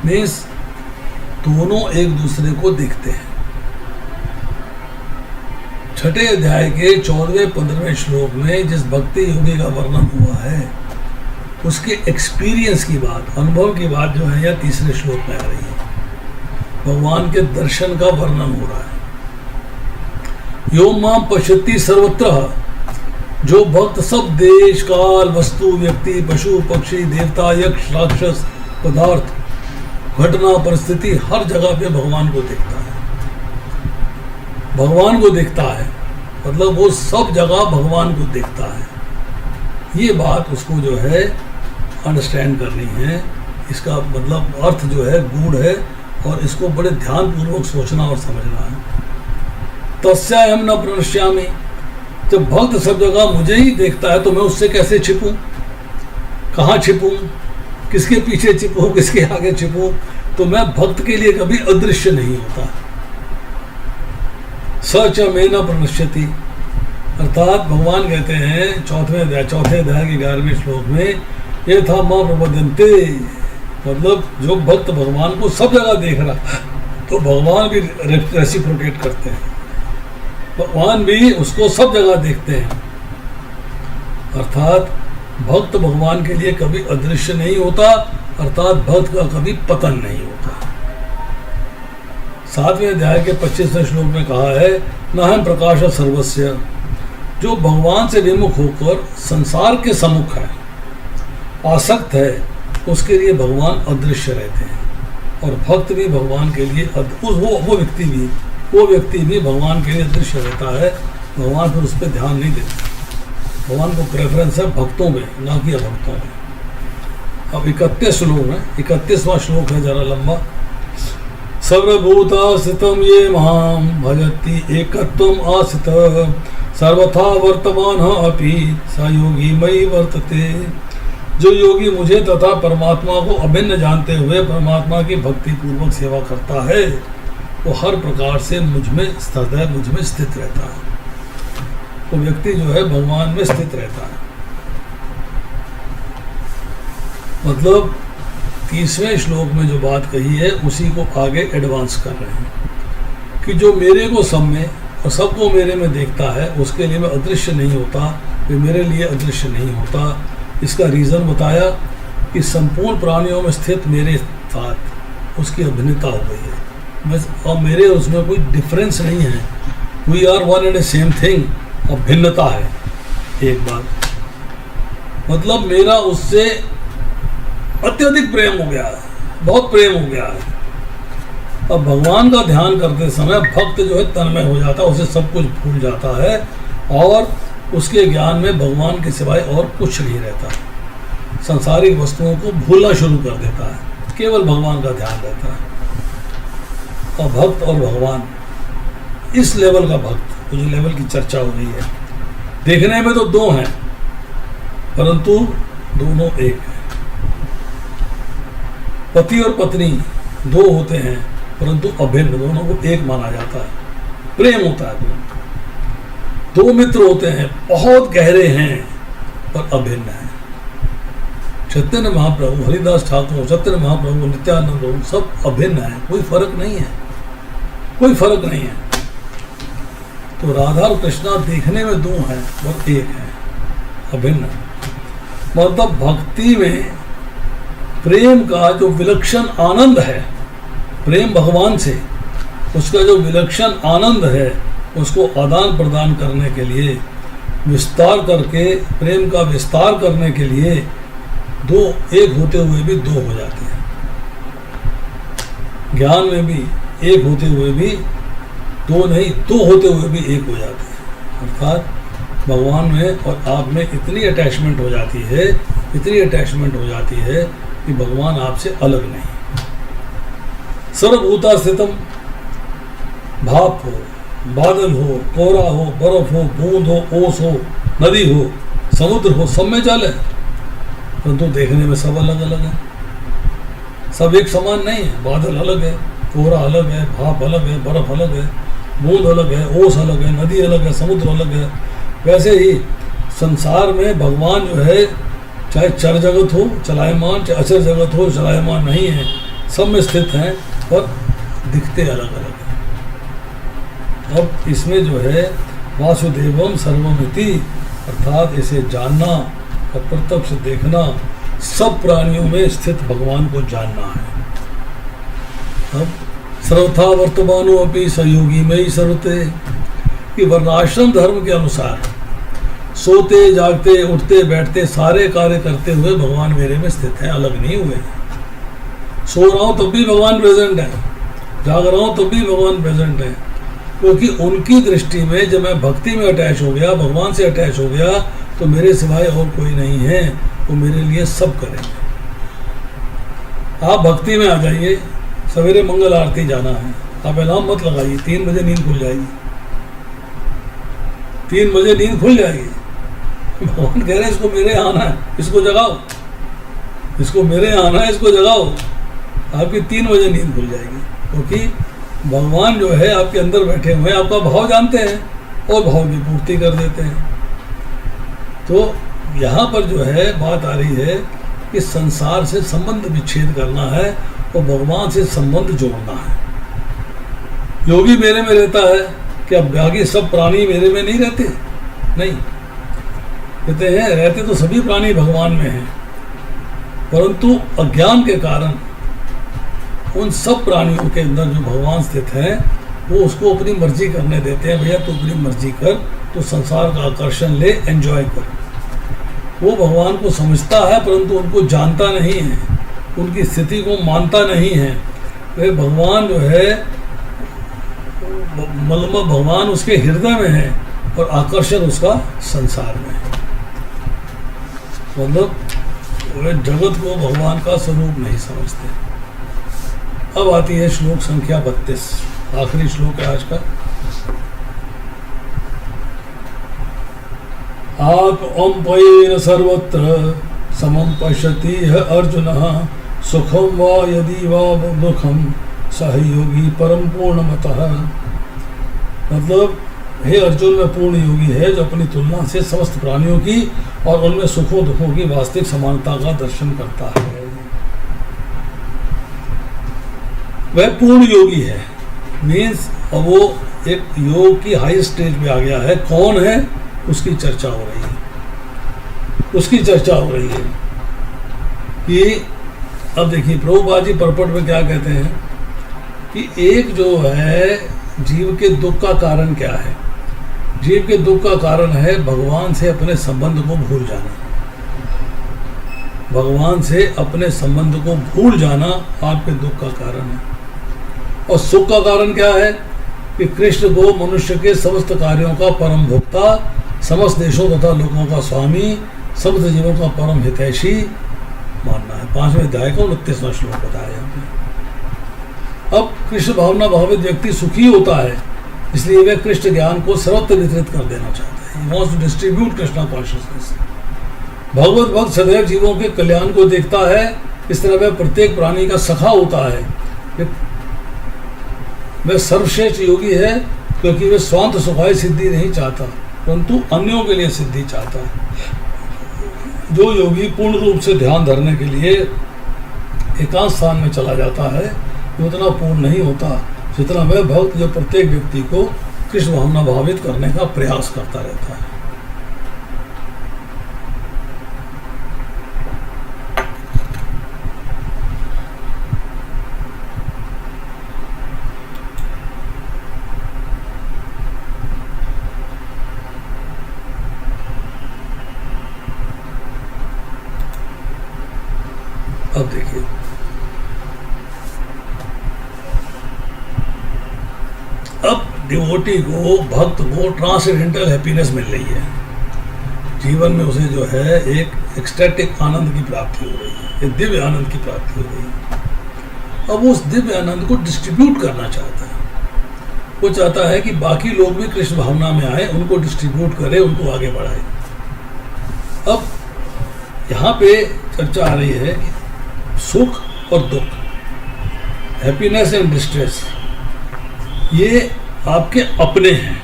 मीन्स दोनों एक दूसरे को देखते हैं। 6ठे अध्याय के 14वें-15वें श्लोक में जिस भक्ति योगी का वर्णन हुआ है, उसके एक्सपीरियंस की बात, अनुभव की बात जो है यह 3रे श्लोक में आ रही है। भगवान के दर्शन का वर्णन हो रहा है। यो मां पश्यति सर्वत्र, जो भक्त सब देश काल वस्तु व्यक्ति पशु पक्षी देवता यक्ष राक्षस पदार्थ घटना परिस्थिति हर जगह पे भगवान को देखता है। भगवान को देखता है मतलब वो सब जगह भगवान को देखता है। ये बात उसको जो है अंडरस्टैंड करनी है। इसका मतलब अर्थ जो है गूढ़ है, और इसको बड़े ध्यानपूर्वक सोचना और समझना है। तस्याहं न प्रणश्यामि, जब भक्त सब जगह मुझे ही देखता है तो मैं उससे कैसे छिपूं? कहाँ छिपूं? किसके पीछे छिपूं? किसके आगे छिपूं? तो मैं भक्त के लिए कभी अदृश्य नहीं होता। सच में न प्रणश्यति, अर्थात भगवान कहते हैं चौथे अध्याय के 11वें श्लोक में, ये था मां प्रबोधनते, मतलब जो भक्त भगवान को सब जगह देख रहा है तो भगवान भी रेसिप्रोकेट करते हैं, भगवान भी उसको सब जगह देखते हैं। अर्थात भक्त भगवान के लिए कभी अदृश्य नहीं होता, अर्थात भक्त का कभी पतन नहीं होता। 7वें अध्याय के 25वें श्लोक में कहा है, नाहं प्रकाश सर्वस्य। जो भगवान से विमुख होकर संसार के सम्मुख है, आसक्त है, उसके लिए भगवान अदृश्य रहते हैं। और भक्त भी भगवान के लिए वो व्यक्ति भी भगवान के लिए अदृश्य रहता है। भगवान फिर उस पर ध्यान नहीं देते। भगवान को प्रेफरेंस है भक्तों में, ना कि अभक्तों में। अब 31 श्लोक है, 31वां श्लोक है जरा लंबा। सर्वभूता स्थितम ये माम भजति एकत्वम आस्थित सर्वथा वर्तमान अपि स योगी मयि वर्तते। जो योगी मुझे तथा परमात्मा को अभिन्न जानते हुए परमात्मा की भक्ति पूर्वक सेवा करता है, वो हर प्रकार से मुझ में स्थित रहता है। वो व्यक्ति जो है भगवान में स्थित रहता है। मतलब 30वें श्लोक में जो बात कही है उसी को आगे एडवांस कर रहे हैं कि जो मेरे को सब में और सबको मेरे में देखता है, उसके लिए मैं अदृश्य नहीं होता, वे मेरे लिए अदृश्य नहीं होता। इसका रीज़न बताया कि संपूर्ण प्राणियों में स्थित मेरे साथ उसकी अभिन्नता हो गई है। और मेरे उसमें कोई डिफरेंस नहीं है। We are one and a same thing. और भिन्नता है एक बात, मतलब मेरा उससे अत्यधिक प्रेम हो गया है, बहुत प्रेम हो गया है। अब भगवान का ध्यान करते समय भक्त जो है तन्मय हो जाता है, उसे सब कुछ भूल जाता है और उसके ज्ञान में भगवान के सिवाय और कुछ नहीं रहता। सांसारिक वस्तुओं को भूलना शुरू कर देता है, केवल भगवान का ध्यान रहता है। और भक्त और भगवान, इस लेवल का भक्त, जो लेवल की चर्चा हो रही है, देखने में तो दो हैं परंतु दोनों एक हैं। पति और पत्नी दो होते हैं परंतु अभिन्न, दोनों को एक माना जाता है, प्रेम होता है। दो मित्र होते हैं, बहुत गहरे हैं पर अभिन्न हैं। चैतन्य महाप्रभु, हरिदास ठाकुर, चैतन्य महाप्रभु, नित्यानंद प्रभु सब अभिन्न हैं, कोई फर्क नहीं है, कोई फर्क नहीं है। तो राधा और कृष्णा देखने में दो हैं और एक है, अभिन्न। मतलब भक्ति में प्रेम का जो विलक्षण आनंद है, प्रेम भगवान से, उसका जो विलक्षण आनंद है, उसको आदान प्रदान करने के लिए, विस्तार करके, प्रेम का विस्तार करने के लिए दो एक होते हुए भी दो हो जाते हैं। ज्ञान में भी एक होते हुए भी दो नहीं, दो होते हुए भी एक हो जाते हैं। अर्थात भगवान में और आप में इतनी अटैचमेंट हो जाती है, इतनी अटैचमेंट हो जाती है कि भगवान आपसे अलग नहीं। सर्वभूता स्थितम, भाप हो, बादल हो, कोहरा हो, बर्फ हो, बूंद हो, ओस हो, नदी हो, समुद्र हो, सब में जल है, परंतु देखने में सब अलग अलग है। सब एक समान नहीं है। बादल अलग है, कोहरा अलग है, भाप अलग है, बर्फ अलग है, बूंद अलग है, ओस अलग है, नदी अलग है, समुद्र अलग है। वैसे ही संसार में भगवान जो है, चाहे चर जगत हो चलायमान, चाहे अचर जगत हो चलायमान नहीं है, सब में स्थित हैं पर दिखते अलग अलग हैं। अब इसमें जो है वासुदेवम सर्वमिति, अर्थात इसे जानना और प्रत्यक्ष देखना, सब प्राणियों में स्थित भगवान को जानना है। अब सर्वथा वर्तमानो अपि सहयोगी में ही सर्वते, कि वर्णाश्रम धर्म के अनुसार सोते जागते उठते बैठते सारे कार्य करते हुए भगवान मेरे में स्थित हैं, अलग नहीं हुए। सो रहा हूँ तब भी भगवान प्रेजेंट है, जाग रहा हूँ तब भी भगवान प्रेजेंट है, क्योंकि उनकी दृष्टि में जब मैं भक्ति में अटैच हो गया, भगवान से अटैच हो गया, तो मेरे सिवाय और कोई नहीं है, वो मेरे लिए सब करेंगे। आप भक्ति में आ जाइए, सवेरे मंगल आरती जाना है, आप अलार्म मत लगाइए, 3 बजे नींद खुल जाएगी, 3 बजे नींद खुल जाएगी। भगवान कह रहे हैं इसको मेरे आना है, इसको जगाओ, इसको मेरे आना है, इसको जगाओ, आपकी 3 बजे नींद खुल जाएगी। क्योंकि भगवान जो है आपके अंदर बैठे हुए हैं, आपका भाव जानते हैं और भाव की पूर्ति कर देते हैं। तो यहाँ पर जो है बात आ रही है कि कि संसार से संबंध विच्छेद करना है और भगवान से संबंध जोड़ना है। योगी मेरे में रहता है, क्या बाकी सब प्राणी मेरे में नहीं रहते? नहीं कहते हैं, रहते तो सभी प्राणी भगवान में हैं, परंतु अज्ञान के कारण उन सब प्राणियों के अंदर जो भगवान स्थित हैं वो उसको अपनी मर्जी करने देते हैं। भैया तू अपनी मर्जी कर, तो संसार का आकर्षण ले, एंजॉय कर। वो भगवान को समझता है परंतु उनको जानता नहीं है, उनकी स्थिति को मानता नहीं है। वे भगवान जो है मतलब भगवान उसके हृदय में है और आकर्षण उसका संसार में है। मतलब वे जगत को भगवान का स्वरूप नहीं समझते। अब आती है श्लोक संख्या 32, आखिरी श्लोक है आज का। आत्मपयेन सर्वत्र समं पश्यति है अर्जुन, सुखम वा यदि वा दुखम सहयोगी परम पूर्णमतः। मतलब हे अर्जुन में पूर्ण योगी है जो अपनी तुलना से समस्त प्राणियों की और उनमें सुखों दुखों की वास्तविक समानता का दर्शन करता है। वह पूर्ण योगी है, मीन्स और वो एक योग की हाई स्टेज पे आ गया है। कौन है उसकी चर्चा हो रही है, उसकी चर्चा हो रही है कि अब देखिए प्रभुपाद जी परपट में क्या कहते हैं कि एक जो है जीव के दुख का कारण क्या है। जीव के दुख का कारण है भगवान से अपने संबंध को भूल जाना। भगवान से अपने संबंध को भूल जाना आपके दुख का कारण है। और सुख का कारण क्या है कि कृष्ण को मनुष्य के समस्त कार्यों का परम भोक्ता, समस्त देशों तथा लोगों का स्वामी, समस्त जीवों का परम हितैषी मानना है। 5वें अध्याय का 29वां श्लोक बताया यहाँ पे। अब कृष्ण भावना भावित व्यक्ति सुखी होता है, इसलिए वह कृष्ण ज्ञान को सर्वत्र वितरित कर देना चाहता है। He wants to distribute Krishna consciousness. भगवत भक्त सदैव जीवों के कल्याण को देखता है, इस तरह वह प्रत्येक प्राणी का सखा होता है। वह सर्वश्रेष्ठ योगी है क्योंकि वह स्वांत सुखाय सिद्धि नहीं चाहता, परंतु अन्यों के लिए सिद्धि चाहता है। जो योगी पूर्ण रूप से ध्यान धरने के लिए एकांत स्थान में चला जाता है, उतना पूर्ण नहीं होता जितना वह भक्त जो प्रत्येक व्यक्ति को कृष्ण भावना भावित करने का प्रयास करता रहता है। अब देखिए, अब डिवोटी को, भक्त को ट्रांसेंडेंटल हैप्पीनेस मिल रही है। जीवन में उसे जो है एक एक्सटैटिक आनंद की प्राप्ति हो रही है, एक दिव्य आनंद की प्राप्ति हो रही है। अब उस दिव्य आनंद को डिस्ट्रीब्यूट करना चाहता है। वो चाहता है कि बाकी लोग भी कृष्ण भावना में आए, उनको डिस्ट्रीब्यूट करे, उनको आगे बढ़ाए। अब यहाँ पे चर्चा आ रही है कि सुख और दुख, हैप्पीनेस एंड डिस्ट्रेस, ये आपके अपने हैं।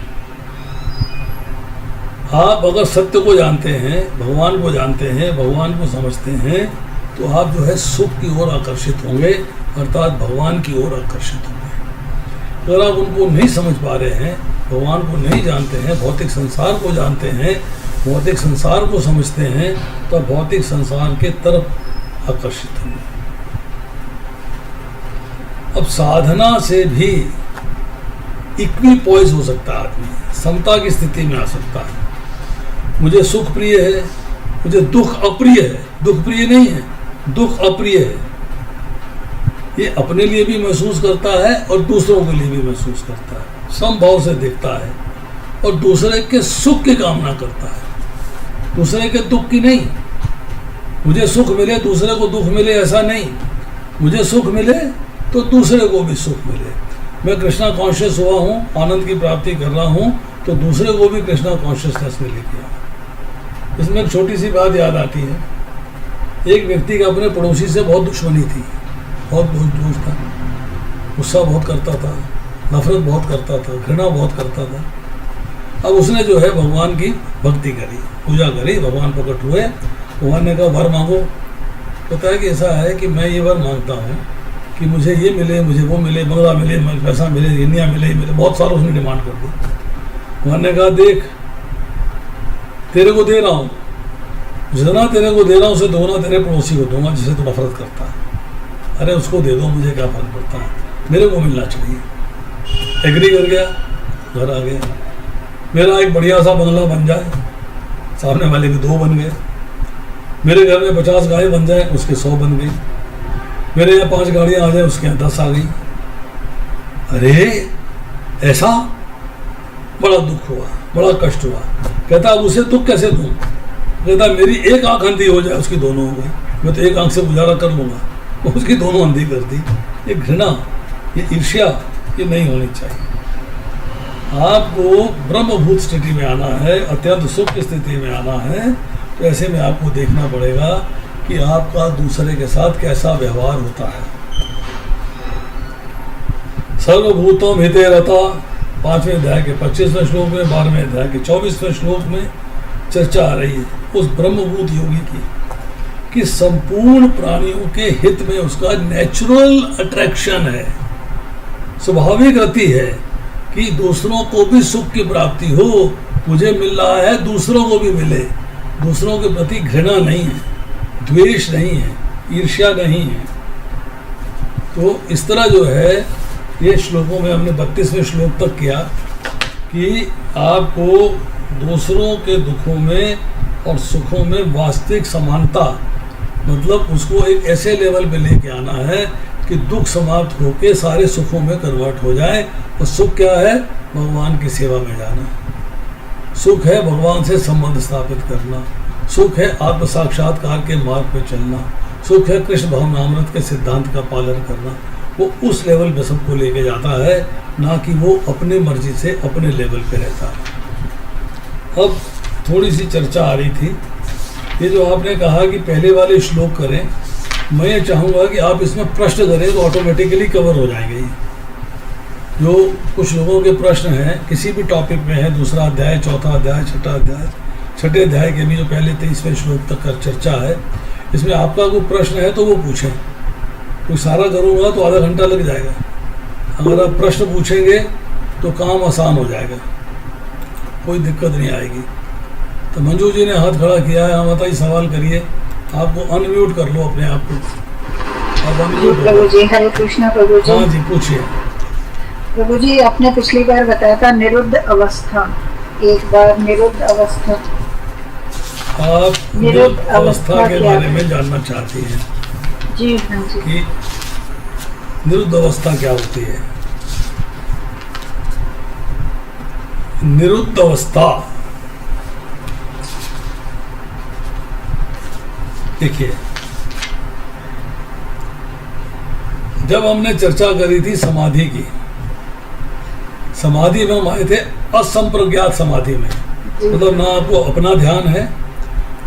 आप अगर सत्य को जानते हैं, भगवान को जानते हैं, भगवान को समझते हैं, तो आप जो है सुख की ओर आकर्षित होंगे, अर्थात भगवान की ओर आकर्षित होंगे। अगर आप उनको नहीं समझ पा रहे हैं, भगवान को नहीं जानते हैं, भौतिक संसार को जानते हैं, भौतिक संसार को समझते हैं, तो भौतिक संसार के तरफ आकर्षित होंगे। अब साधना से भी इक्वी पॉइज हो सकता है, आदमी समता की स्थिति में आ सकता है। मुझे सुख प्रिय है, मुझे दुख अप्रिय है। दुख प्रिय नहीं है, दुख अप्रिय है। ये अपने लिए भी महसूस करता है और दूसरों के लिए भी महसूस करता है, समभाव से देखता है और दूसरे के सुख की कामना करता है, दूसरे के दुख की नहीं। मुझे सुख मिले, दूसरे को दुख मिले, ऐसा नहीं। मुझे सुख मिले तो दूसरे को भी सुख मिले। मैं कृष्णा कॉन्शियस हुआ हूँ, आनंद की प्राप्ति कर रहा हूँ, तो दूसरे को भी कृष्णा कॉन्शियसनेस में लेके आऊँ। इसमें एक छोटी सी बात याद आती है। एक व्यक्ति का अपने पड़ोसी से बहुत दुश्मनी थी, बहुत दोष था, गुस्सा बहुत करता था, नफरत बहुत करता था, घृणा बहुत करता था। अब उसने जो है भगवान की भक्ति करी, पूजा करी, भगवान प्रकट हुए, भगवान ने कहा वर मांगो। कहता है कि ऐसा है कि मैं ये बार मांगता हूँ कि मुझे ये मिले, मुझे वो मिले, बंगला मिले, पैसा मिले, इंडिया मिले, बहुत सारा उसने डिमांड कर दी। भगवान ने कहा देख तेरे को दे रहा हूँ, जितना तेरे को दे रहा हूँ उसे दोगुना तेरे पड़ोसी को दूंगा जिसे तू नफरत करता है। अरे उसको दे दो, मुझे क्या फर्क पड़ता है, मेरे को मिलना चाहिए। एग्री कर गया, घर आ गया। मेरा एक बढ़िया सा बंगला बन जाए, सामने वाले के 2 बन गए। मेरे घर में 50 गाय बन जाए, उसके 100 बन गई। मेरे यहाँ 5 गाड़ियाँ आ जाए, उसके यहाँ 10 आ गई। अरे ऐसा बड़ा दुख हुआ, बड़ा कष्ट हुआ। कहता अब उसे दुख कैसे दूँ? कहता मेरी एक आंख अंधी हो जाए, उसकी दोनों हो गई। मैं तो एक आंख से गुजारा कर लूँगा, उसकी दोनों अंधी कर दी। ये घृणा, ये ईर्ष्या, ये नहीं होनी चाहिए। आपको ब्रह्मभूत स्थिति में आना है, अत्यंत सुख की स्थिति में आना है, तो ऐसे में आपको देखना पड़ेगा कि आपका दूसरे के साथ कैसा व्यवहार होता है। सर्वभूतों हिते रता 5वें अध्याय के 25वें श्लोक में, 12वें अध्याय के 24वें श्लोक में चर्चा आ रही है उस ब्रह्मभूत योगी की कि संपूर्ण प्राणियों के हित में उसका नेचुरल अट्रैक्शन है, स्वाभाविक गति है कि दूसरों को भी सुख की प्राप्ति हो। मुझे मिल रहा है, दूसरों को भी मिले। दूसरों के प्रति घृणा नहीं है, द्वेष नहीं है, ईर्ष्या नहीं है। तो इस तरह जो है ये श्लोकों में हमने 32वें श्लोक तक किया कि आपको दूसरों के दुखों में और सुखों में वास्तविक समानता, मतलब उसको एक ऐसे लेवल पे लेके आना है कि दुख समाप्त होके सारे सुखों में कन्वर्ट हो जाए। और सुख क्या है? भगवान की सेवा में जाना। सुख है भगवान से संबंध स्थापित करना। सुख है आत्म साक्षात्कार के मार्ग पर चलना। सुख है कृष्ण भावनामृत के सिद्धांत का पालन करना। वो उस लेवल पे सबको लेके जाता है, ना कि वो अपने मर्जी से अपने लेवल पे रहता है। अब थोड़ी सी चर्चा आ रही थी, ये जो आपने कहा कि पहले वाले श्लोक करें, मैं ये चाहूँगा कि आप इसमें प्रश्न करें तो ऑटोमेटिकली कवर हो जाएंगे। जो कुछ लोगों के प्रश्न हैं किसी भी टॉपिक में है, 2रा अध्याय, 4था अध्याय, 6ठा अध्याय, 6ठे अध्याय के भी जो पहले 23वें श्लोक तक का चर्चा है, इसमें आपका कोई प्रश्न है तो वो पूछें। कोई सारा करूँगा तो आधा घंटा लग जाएगा। अगर आप प्रश्न पूछेंगे तो काम आसान हो जाएगा, कोई दिक्कत नहीं आएगी। तो मंजू जी ने हाथ खड़ा किया है, हाँ बताइए, सवाल करिए। आपको अनम्यूट कर लो अपने आप को। आप अनम्यूट प्रभु जी, हरे कृष्णा प्रभु जी। हाँ जी, पूछिए। प्रभु जी, आपने पिछली बार बताया था निरुद्ध अवस्था, एक बार निरुद्ध अवस्था। आप निरुद्ध अवस्था के बारे में जानना चाहती हैं? जी हाँ जी। कि निरुद्ध अवस्था क्या होती है? निरुद्ध अवस्था, देखिए, जब हमने चर्चा करी थी समाधि की, समाधि में हम आए थे असंप्रज्ञात समाधि में। मतलब ना आपको अपना ध्यान है,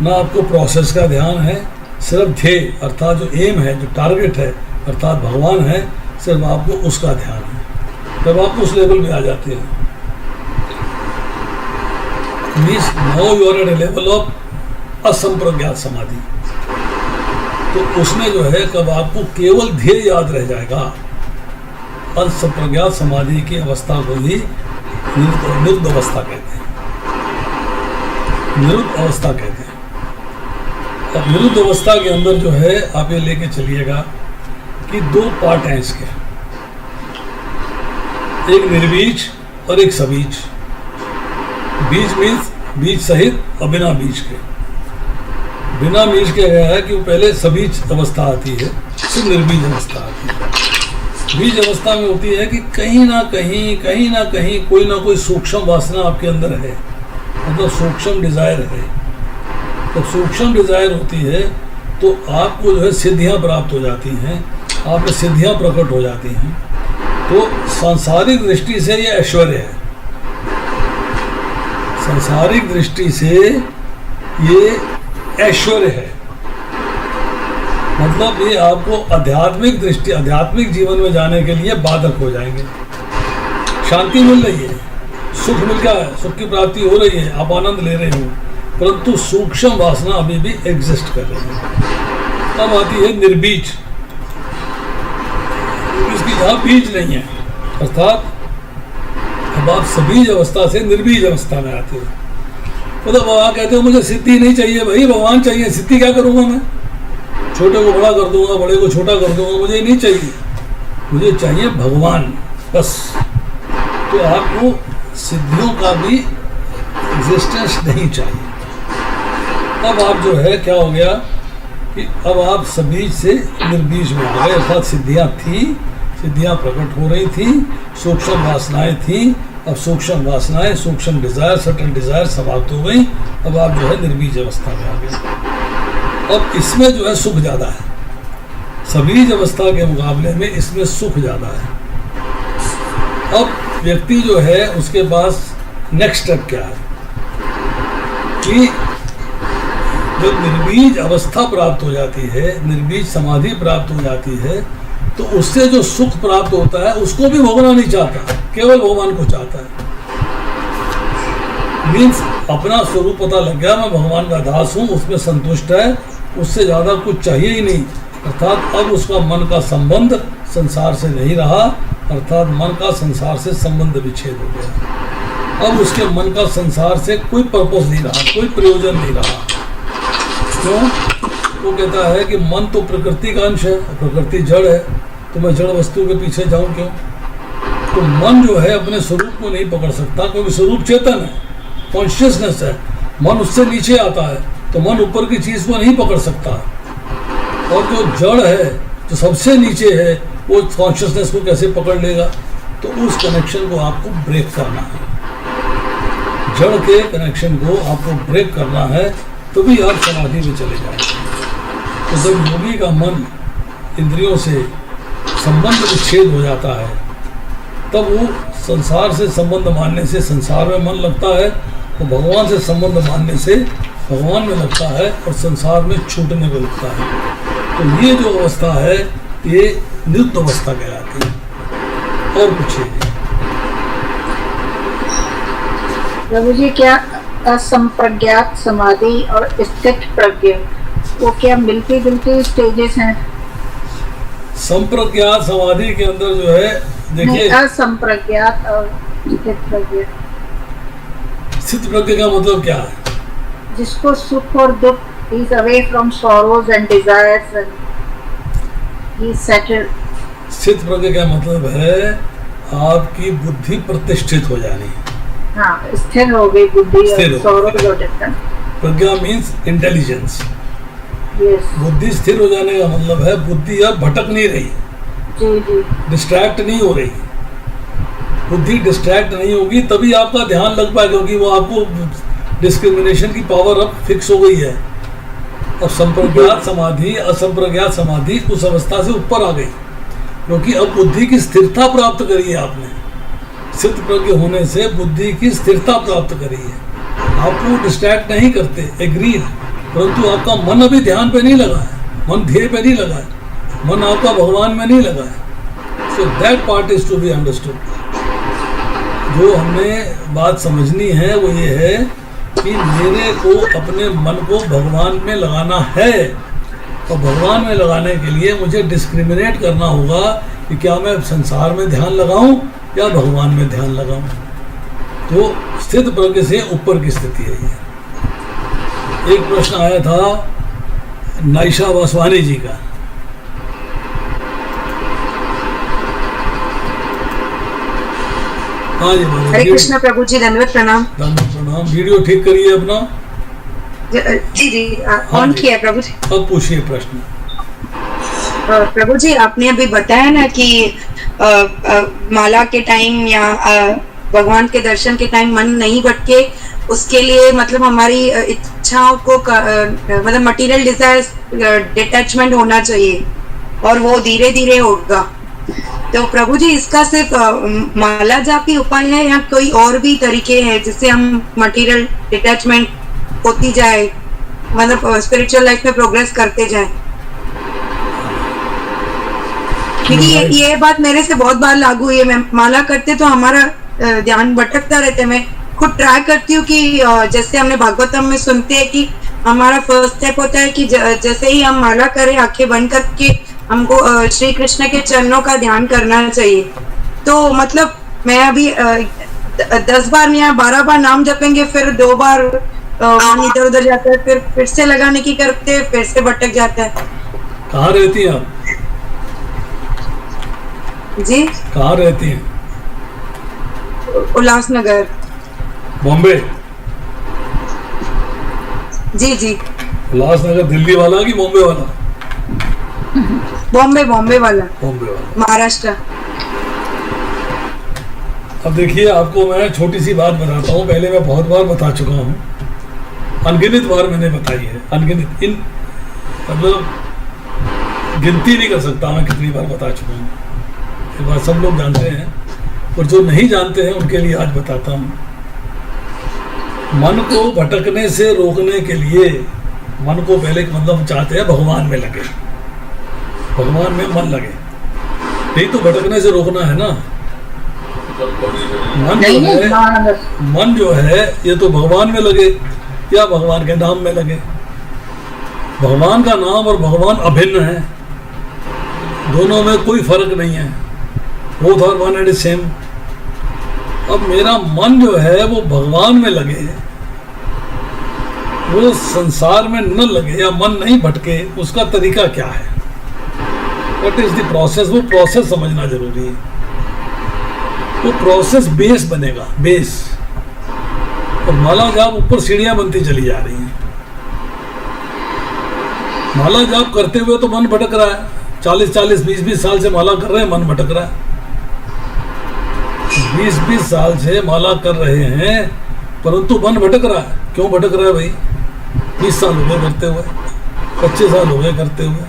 ना आपको प्रोसेस का ध्यान है, सिर्फ ध्येय अर्थात जो एम है, जो टारगेट है अर्थात भगवान है, सिर्फ आपको उसका ध्यान है। जब आप उस लेवल में आ जाते हैं, means now you are at a level of असंप्रज्ञात समाधि, तो उसमें जो है कब आपको केवल ध्येय याद रह जाएगा। असंप्रज्ञात समाधि की अवस्था को ही निरुद्ध अवस्था कहते हैं। निरुद्ध अवस्था कहते हैं। अब निरुद्ध अवस्था के अंदर जो है आप ये लेके चलिएगा कि 2 पार्ट हैं इसके, एक निर्बीज और एक सबीज। बीज मीन्स बीज सहित और बिना बीज के। बिना बीज के गया है कि वो पहले सबीज अवस्था आती है, फिर निर्बीज अवस्था आती है। बीज अवस्था में होती है कि कहीं ना कहीं कोई ना कोई सूक्ष्म वासना आपके अंदर है, मतलब सूक्ष्म डिजायर है। जब सूक्ष्म डिजायर होती है तो आपको जो है सिद्धियां प्राप्त हो जाती हैं, आप में सिद्धियां प्रकट हो जाती हैं। तो सांसारिक दृष्टि से ये ऐश्वर्य है, सांसारिक दृष्टि से ये ऐश्वर्य है। मतलब ये आपको आध्यात्मिक दृष्टि, आध्यात्मिक जीवन में जाने के लिए बाधक हो जाएंगे। शांति मिल रही है, सुख मिल गया है, सुख की प्राप्ति हो रही है, आप आनंद ले रहे हो, परंतु सूक्ष्म वासना अभी भी एग्जिस्ट कर रही है। अब आती है निर्बीज, इसकी जहाँ बीज नहीं है, अर्थात अब आप सबीज अवस्था से निर्बीज अवस्था में आते हो। मतलब बाबा कहते हो मुझे सिद्धि नहीं चाहिए भाई, भगवान चाहिए, सिद्धि क्या करूँगा मैं, छोटे को बड़ा कर दूंगा, बड़े को छोटा कर दूंगा, मुझे नहीं चाहिए, मुझे चाहिए भगवान बस। तो आपको सिद्धियों का भी एग्जिस्टेंस नहीं चाहिए। अब आप जो है क्या हो गया कि अब आप सबीज से निर्बीज में आ गए, अर्थात सिद्धियाँ थी, सिद्धियाँ प्रकट हो रही थी, सूक्ष्म वासनाएं थी, अब सूक्ष्म वासनाएं, सूक्ष्म डिजायर, सटल डिजायर समाप्त हो गई, अब आप जो है निर्बीज अवस्था में आ गए। अब इसमें जो है सुख ज़्यादा है, सबीज अवस्था के मुकाबले में इसमें सुख ज़्यादा है। अब व्यक्ति जो है उसके पास नेक्स्ट स्टेप क्या है कि जब निर्बीज अवस्था प्राप्त हो जाती है, निर्बीज समाधि प्राप्त हो जाती है, तो उससे जो सुख प्राप्त होता है उसको भी भोगना नहीं चाहता, केवल भगवान को चाहता है। मीन्स अपना स्वरूप पता लग गया, मैं भगवान का दास हूँ, उसमें संतुष्ट है, उससे ज़्यादा कुछ चाहिए ही नहीं। अर्थात अब उसका मन का संबंध संसार से नहीं रहा, अर्थात मन का संसार से संबंध विच्छेद हो गया। अब उसके मन का संसार से कोई पर्पस नहीं रहा, कोई प्रयोजन नहीं रहा। क्यों? वो कहता है कि मन तो प्रकृति का अंश है, प्रकृति जड़ है, तो मैं जड़ वस्तु के पीछे जाऊं क्यों? तो मन जो है अपने स्वरूप को नहीं पकड़ सकता, क्योंकि स्वरूप चेतन है, कॉन्शियसनेस है, मन उससे नीचे आता है, तो मन ऊपर की चीज़ को नहीं पकड़ सकता। और जो जड़ है, जो सबसे नीचे है, वो कॉन्शियसनेस को कैसे पकड़ लेगा? तो उस कनेक्शन को आपको ब्रेक करना है, जड़ के कनेक्शन को आपको ब्रेक करना है, तो भी आप समाधि में चले जाएंगे। तो जब योगी का मन इंद्रियों से संबंध विच्छेद हो जाता है, तब वो संसार से संबंध मानने से संसार में मन लगता है, तो भगवान से संबंध मानने से भगवान में लगता है, और संसार में छूटने को लगता है। तो ये जो अवस्था है, ये निरुद्ध अवस्था कहलाती है। और पूछिए प्रभु जी, क्या असंप्रज्ञात समाधि और स्थित प्रज्ञ वो क्या मिलती जुलती स्टेजेस हैं? संप्रज्ञात समाधि के अंदर जो है, देखिए, असंप्रज्ञात और स्थित प्रज्ञ। स्थित प्रज्ञ का मतलब क्या है? जिसको सुख और दुख, he is away from sorrows and desires and he is settled. स्थित प्रज्ञ का मतलब है आपकी बुद्धि प्रतिष्ठित हो जानी। हाँ, स्थिर हो गई बुद्धि, स्थिर हो और प्रज्ञा मीन्स इंटेलिजेंस। यस, बुद्धि स्थिर हो जाने का मतलब है बुद्धि अब भटक नहीं रही, जी जी, डिस्ट्रैक्ट नहीं हो रही। बुद्धि डिस्ट्रैक्ट नहीं होगी तभी आपका ध्यान लग पाए, क्योंकि वो आपको डिस्क्रिमिनेशन की पावर अब फिक्स हो गई है। अब संप्रज्ञात समाधि, असंप्रज्ञात समाधि उस अवस्था से ऊपर आ गई, क्योंकि अब बुद्धि की स्थिरता प्राप्त करी है आपने। स्थित प्रज्ञ होने से बुद्धि की स्थिरता प्राप्त करी है, आपको डिस्ट्रैक्ट नहीं करते, एग्रीड, परंतु आपका मन अभी ध्यान पे नहीं लगा है, मन ध्येय पे नहीं लगा है, मन आपका भगवान में नहीं लगा है। So that part is to be understood. जो हमें बात समझनी है वो ये है कि मेरे को अपने मन को भगवान में लगाना है, और भगवान में लगाने के लिए मुझे डिस्क्रिमिनेट करना होगा कि क्या मैं संसार में ध्यान लगाऊं या भगवान में ध्यान लगाऊं। तो स्थित प्रज्ञ से ऊपर की स्थिति है ये। एक प्रश्न आया था नाइशा वासवानी जी का, हाँ जी, हरे कृष्ण प्रभु जी, धन्यवाद, प्रणाम। प्रणाम। वीडियो ठीक करिए अपना। जी जी, ऑन किया है प्रभु जी। अब पूछिए प्रश्न। प्रभु जी, आपने अभी बताया ना कि माला के टाइम या भगवान के दर्शन के टाइम मन नहीं भटके, उसके लिए मतलब हमारी इच्छाओं को मतलब मटेरियल डिजायर्स डिटैचमेंट होना चाहिए, और वो धीरे धीरे होगा। तो प्रभु जी, इसका सिर्फ माला जाप ही उपाय है या कोई और भी तरीके हैं जिससे हम मटेरियल डिटैचमेंट होती जाए, मतलब स्पिरिचुअल लाइफ में प्रोग्रेस करते जाए? क्योंकि ये बात मेरे से बहुत बार लागू हुई है। मैं माला करते तो हमारा ध्यान भटकता रहता है। मैं खुद ट्राई करती हूँ कि जैसे हमने भागवतम में सुनते हैं कि हमारा फर्स्ट स्टेप होता है कि जैसे ही हम माला करें आंखें बंद करके हमको श्री कृष्ण के चरणों का ध्यान करना चाहिए। तो मतलब मैं अभी 10 बार या 12 बार नाम जपेंगे, फिर 2 बार मन इधर उधर जाता है, फिर से लगाने की करते, फिर से भटक जाता है। कहाँ रहती हैं आप? जी, कहाँ रहती हैं? उल्लासनगर। बॉम्बे? जी जी, उल्लासनगर दिल्ली वाला कि बॉम्बे वाला? बॉम्बे वाला, बॉम्बे वाला। महाराष्ट्र। अब देखिए, आपको मैं छोटी सी बात बताता हूँ। पहले मैं बहुत बार बता चुका हूँ, अनगिनत बार मैंने बताई है, अनगिनत, इन मतलब गिनती नहीं कर सकता मैं कितनी बार बता चुका हूँ। ये बात सब लोग जानते हैं, और जो नहीं जानते हैं उनके लिए आज बताता हूँ। मन को भटकने से रोकने के लिए मन को पहले मतलब चाहते हैं भगवान में लगे, भगवान में मन लगे, नहीं तो भटकने से रोकना है ना। मन जो है ये तो भगवान में लगे या भगवान के नाम में लगे। भगवान का नाम और भगवान अभिन्न है, दोनों में कोई फर्क नहीं है, both are one and same. अब मेरा मन जो है वो भगवान में लगे, वो संसार में न लगे या मन नहीं भटके, उसका तरीका क्या है? What is the process? वो प्रोसेस समझना जरूरी है। वो प्रोसेस बेस बनेगा, बेस। और माला जाप ऊपर सीढ़ियां बनती चली जा रही हैं। माला जाप करते हुए तो मन भटक रहा है, 40-40, 20-20 साल से माला कर रहे हैं, मन भटक रहा है। 20-20 साल से माला कर रहे हैं, परंतु मन भटक रहा है। क्यों भटक रहा है भाई? 20 साल हो गए करते हुए, 25 साल हो गए करते हुए,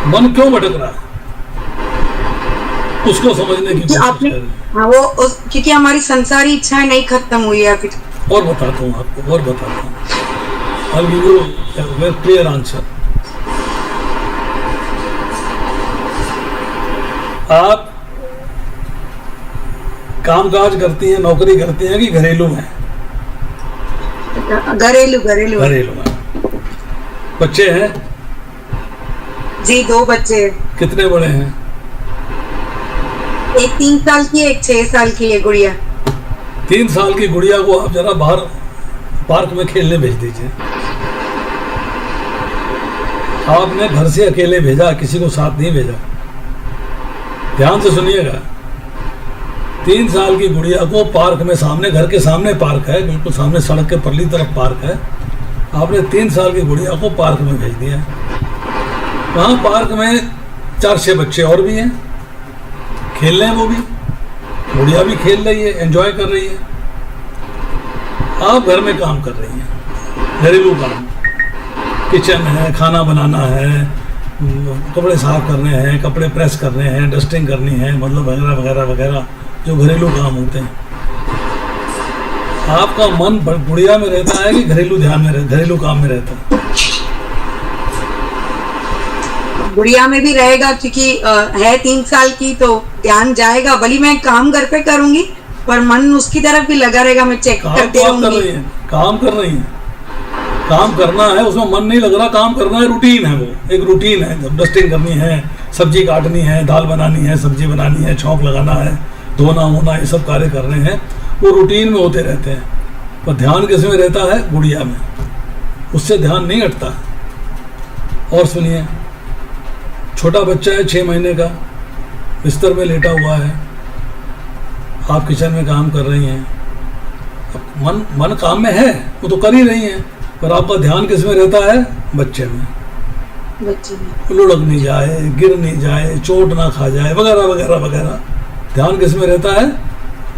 मन क्यों भटक रहा है? उसको समझने की कोशिश करें। हाँ, वो क्योंकि हमारी संसारी इच्छाएं नहीं खत्म हुई है अभी। और बताता हूँ आपको, और बताता हूँ। I'll give you a very clear answer. आप कामकाज करती हैं, नौकरी करती हैं कि घरेलू हैं? घरेलू हैं। बच्चे हैं? जी, 2 बच्चे हैं। कितने बड़े हैं? एक 3 साल की, एक 6 साल की है गुड़िया। 3 साल की गुड़िया को आप जरा बाहर पार्क में खेलने भेज दीजिए। आपने घर से अकेले भेजा, किसी को साथ नहीं भेजा। ध्यान से सुनिएगा। 3 साल की गुड़िया को पार्क में, सामने, घर के सामने पार्क है, बिल्कुल सामने सड़क के परली तरफ पार्क है। आपने 3 साल की गुड़िया को पार्क में भेज दिया। वहाँ पार्क में 4-6 बच्चे और भी हैं, खेल रहे हैं, वो भी, गुड़िया भी खेल रही है, एंजॉय कर रही है। आप घर में काम कर रही हैं, घरेलू काम, किचन है, खाना बनाना है, कपड़े साफ करने हैं, कपड़े प्रेस करने हैं, डस्टिंग करनी है, मतलब वगैरह वगैरह वगैरह जो घरेलू काम होते हैं। आपका मन गुड़िया में रहता है कि घरेलू ध्यान में, घरेलू काम में रहता है? गुड़िया में भी रहेगा, क्योंकि है 3 साल की, तो ध्यान जाएगा। भली मैं काम घर पे करूंगी, पर मन उसकी तरफ भी लगा रहेगा। मैं चेक करते रहूंगी। काम कर रही है, काम करना है, उसमें मन नहीं लग रहा, काम करना है, रूटीन है, वो एक रूटीन है। डस्टिंग करनी है, सब्जी काटनी है, दाल बनानी है, सब्जी बनानी है, छौंक लगाना है, धोना होना, ये सब कार्य करने हैं, वो रूटीन में होते रहते हैं। पर ध्यान किस में रहता है? गुड़िया में। उससे ध्यान नहीं हटता। और सुनिए, छोटा बच्चा है 6 महीने का, बिस्तर में लेटा हुआ है, आप किचन में काम कर रही हैं। मन काम में है, वो तो कर ही रही हैं, पर आपका ध्यान किस में रहता है? बच्चे में। लुढ़क नहीं जाए, गिर नहीं जाए, चोट ना खा जाए, वगैरह वगैरह वगैरह। ध्यान किस में रहता है?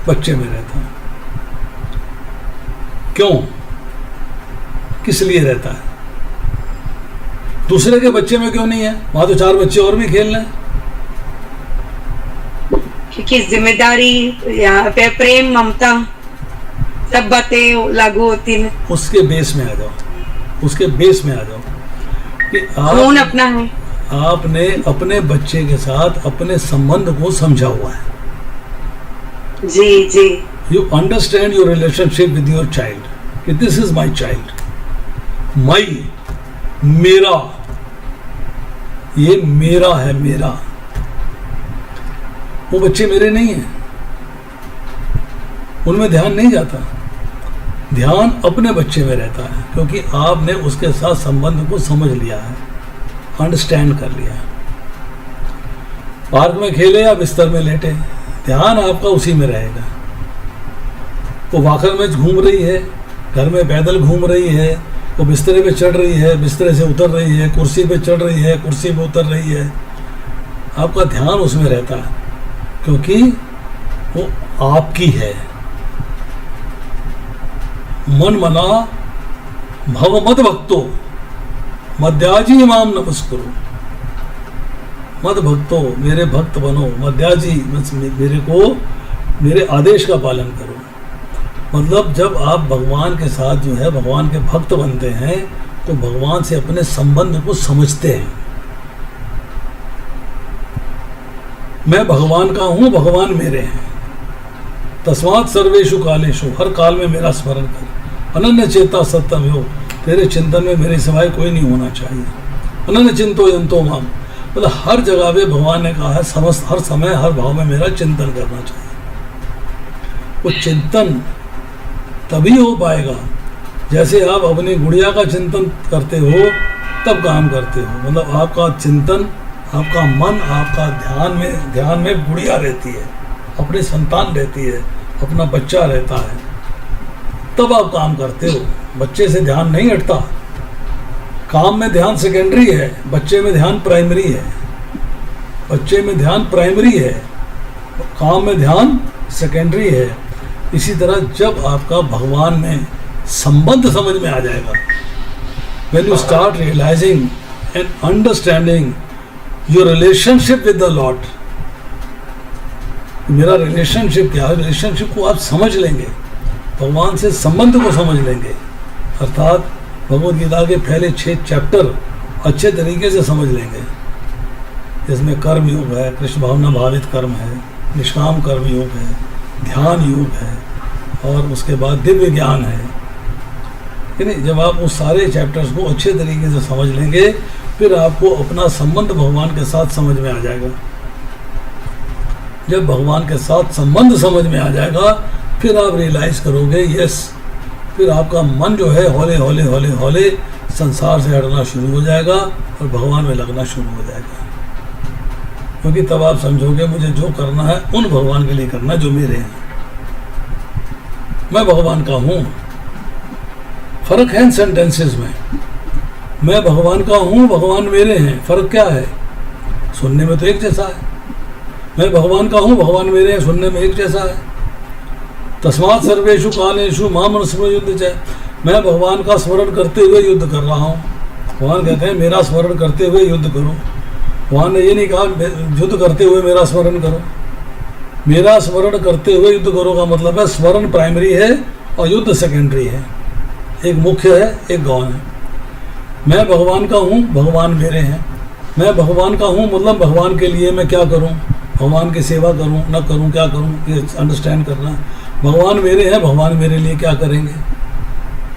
बच्चे में रहता है। क्यों? किस लिए रहता है? दूसरे के बच्चे में क्यों नहीं है? वहां तो 4 बच्चे और भी खेल रहे हैं। क्योंकि जिम्मेदारी, यहाँ पे प्रेम, ममता, सब बातें लागू होती हैं। उसके बेस में आ जाओ, उसके बेस में आ जाओ कि कौन अपना है। आपने अपने बच्चे के साथ अपने संबंध को समझा हुआ है। जी। You understand your relationship with your child, कि this is my child, my, मेरा, ये मेरा है, मेरा। वो बच्चे मेरे नहीं हैं, उनमें ध्यान नहीं जाता। ध्यान अपने बच्चे में रहता है, क्योंकि आपने उसके साथ संबंध को समझ लिया है, अंडरस्टैंड कर लिया है। पार्क में खेले या बिस्तर में लेटे, ध्यान आपका उसी में रहेगा। वो वाकर में घूम रही है, घर में पैदल घूम रही है, वो बिस्तरे पे चढ़ रही है, बिस्तरे से उतर रही है, कुर्सी पे चढ़ रही है, कुर्सी पे उतर रही है, आपका ध्यान उसमें रहता है, क्योंकि वो आपकी है। मन मना भव मद भक्तो मध्याजी माम नमस्कुरु। मद भक्तो, मेरे भक्त बनो, मध्याजी मेरे को, मेरे आदेश का पालन करो। मतलब जब आप भगवान के साथ जो है भगवान के भक्त बनते हैं तो भगवान से अपने संबंध को समझते हैं। मैं भगवान का हूं, भगवान मेरे हैं। तस्मात् सर्वेषु कालेषु, हर काल में मेरा स्मरण कर। अनन्य चेता सत्यम योग, तेरे चिंतन में मेरे सिवाय कोई नहीं होना चाहिए। अनन्य चिंतो यंतो माम, मतलब हर जगह पे भगवान ने कहा है समस्त हर समय हर भाव में मेरा चिंतन करना चाहिए। वो चिंतन तभी हो पाएगा जैसे आप अपनी गुड़िया का चिंतन करते हो, तब काम करते हो। मतलब आपका चिंतन, आपका मन, आपका ध्यान में गुड़िया रहती है, अपनी संतान रहती है, अपना बच्चा रहता है, तब आप काम करते हो। बच्चे से ध्यान नहीं हटता। काम में ध्यान सेकेंडरी है, बच्चे में ध्यान प्राइमरी है। बच्चे में ध्यान प्राइमरी है, काम में ध्यान सेकेंडरी है। इसी तरह जब आपका भगवान में संबंध समझ में आ जाएगा, when you start realizing and understanding your relationship with the Lord, मेरा रिलेशनशिप क्या है, रिलेशनशिप को आप समझ लेंगे, भगवान से संबंध को समझ लेंगे। अर्थात भगवद गीता के पहले 6 चैप्टर अच्छे तरीके से समझ लेंगे, जिसमें कर्म योग है, कृष्ण भावना भावित कर्म है, निष्काम कर्म योग है, ध्यान योग है, और उसके बाद दिव्य ज्ञान है। नहीं, जब आप उस सारे चैप्टर्स को अच्छे तरीके से समझ लेंगे, फिर आपको अपना संबंध भगवान के साथ समझ में आ जाएगा। जब भगवान के साथ संबंध समझ में आ जाएगा, फिर आप रियलाइज करोगे, यस, फिर आपका मन जो है हौले हौले हौले हौले संसार से हटना शुरू हो जाएगा और भगवान में लगना शुरू हो जाएगा। क्योंकि तब आप समझोगे मुझे जो करना है उन भगवान के लिए करना जो मेरे हैं। मैं भगवान का हूँ। फर्क है इन सेंटेंसेस में। मैं भगवान का हूँ, भगवान मेरे हैं। फर्क क्या है? सुनने में तो एक जैसा है। मैं भगवान का हूँ, भगवान मेरे हैं, सुनने में एक जैसा है। तस्मात् सर्वेषु कालेषु माम अनुस्मर युद्ध च, मैं भगवान का स्मरण करते हुए युद्ध कर रहा हूँ। भगवान कहते हैं मेरा स्मरण करते हुए युद्ध करो। भगवान ने ये नहीं कहा युद्ध करते हुए मेरा स्मरण करो। मेरा स्मरण करते हुए युद्ध करो का मतलब है स्मरण प्राइमरी है और युद्ध सेकेंडरी है। एक मुख्य है, एक गौण है। मैं भगवान का हूँ, भगवान मेरे हैं। मैं भगवान का हूँ मतलब भगवान के लिए मैं क्या करूँ, भगवान की सेवा करूँ ना करूँ, क्या करूँ, ये अंडरस्टैंड करना। भगवान मेरे हैं, भगवान मेरे लिए क्या करेंगे।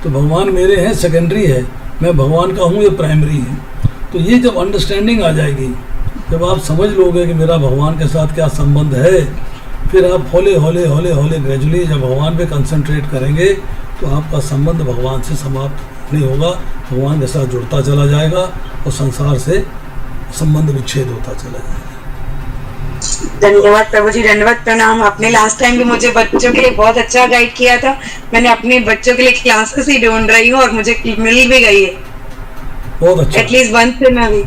तो भगवान मेरे हैं सेकेंडरी है, मैं भगवान का हूँ ये प्राइमरी है। तो ये जब अंडरस्टैंडिंग आ जाएगी, जब आप समझ लोगे कि मेरा भगवान के साथ क्या संबंध है, फिर आप हौले हौले हौले हौले ग्रेजुअली जब भगवान पे कंसंट्रेट करेंगे तो आपका संबंध भगवान से समाप्त नहीं होगा, भगवान के साथ जुड़ता चला जाएगा और संसार से संबंध विच्छेद होता चला जाएगा। धन्यवाद प्रभु जी, धन्यवाद, प्रणाम। आपने लास्ट टाइम भी मुझे बच्चों के लिए बहुत अच्छा गाइड किया था। मैंने अपने बच्चों के लिए क्लासेस ही ढूंढ रही हूँ और मुझे मिल भी गई है। बहुत अच्छा, एटलीस्ट वन से मैं भी।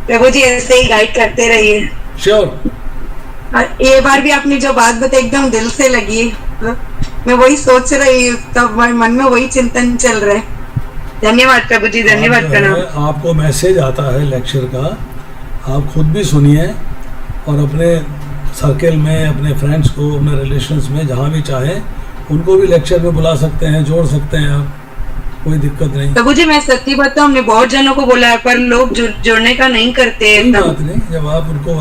प्रभु जी ऐसे ही गाइड करते रहिए। श्योर। और ये बार भी आपने जो बात बताई एकदम दिल से लगी। मैं वही सोच रही हूँ, तब मन में वही चिंतन चल रहा है। धन्यवाद प्रभु जी, धन्यवाद, प्रणाम। आपको मैसेज आता है लेक्चर का, आप खुद भी सुनिए और अपने सर्कल में, अपने फ्रेंड्स को, अपने रिलेशंस में जहाँ भी चाहें उनको भी लेक्चर में बुला सकते हैं, जोड़ सकते हैं आप, कोई दिक्कत नहीं। प्रभु जी मैं सच्ची बताऊं, हमने बहुत जनों को बोला है पर लोग जुड़ने का नहीं करते। बात नहीं, जब आप उनको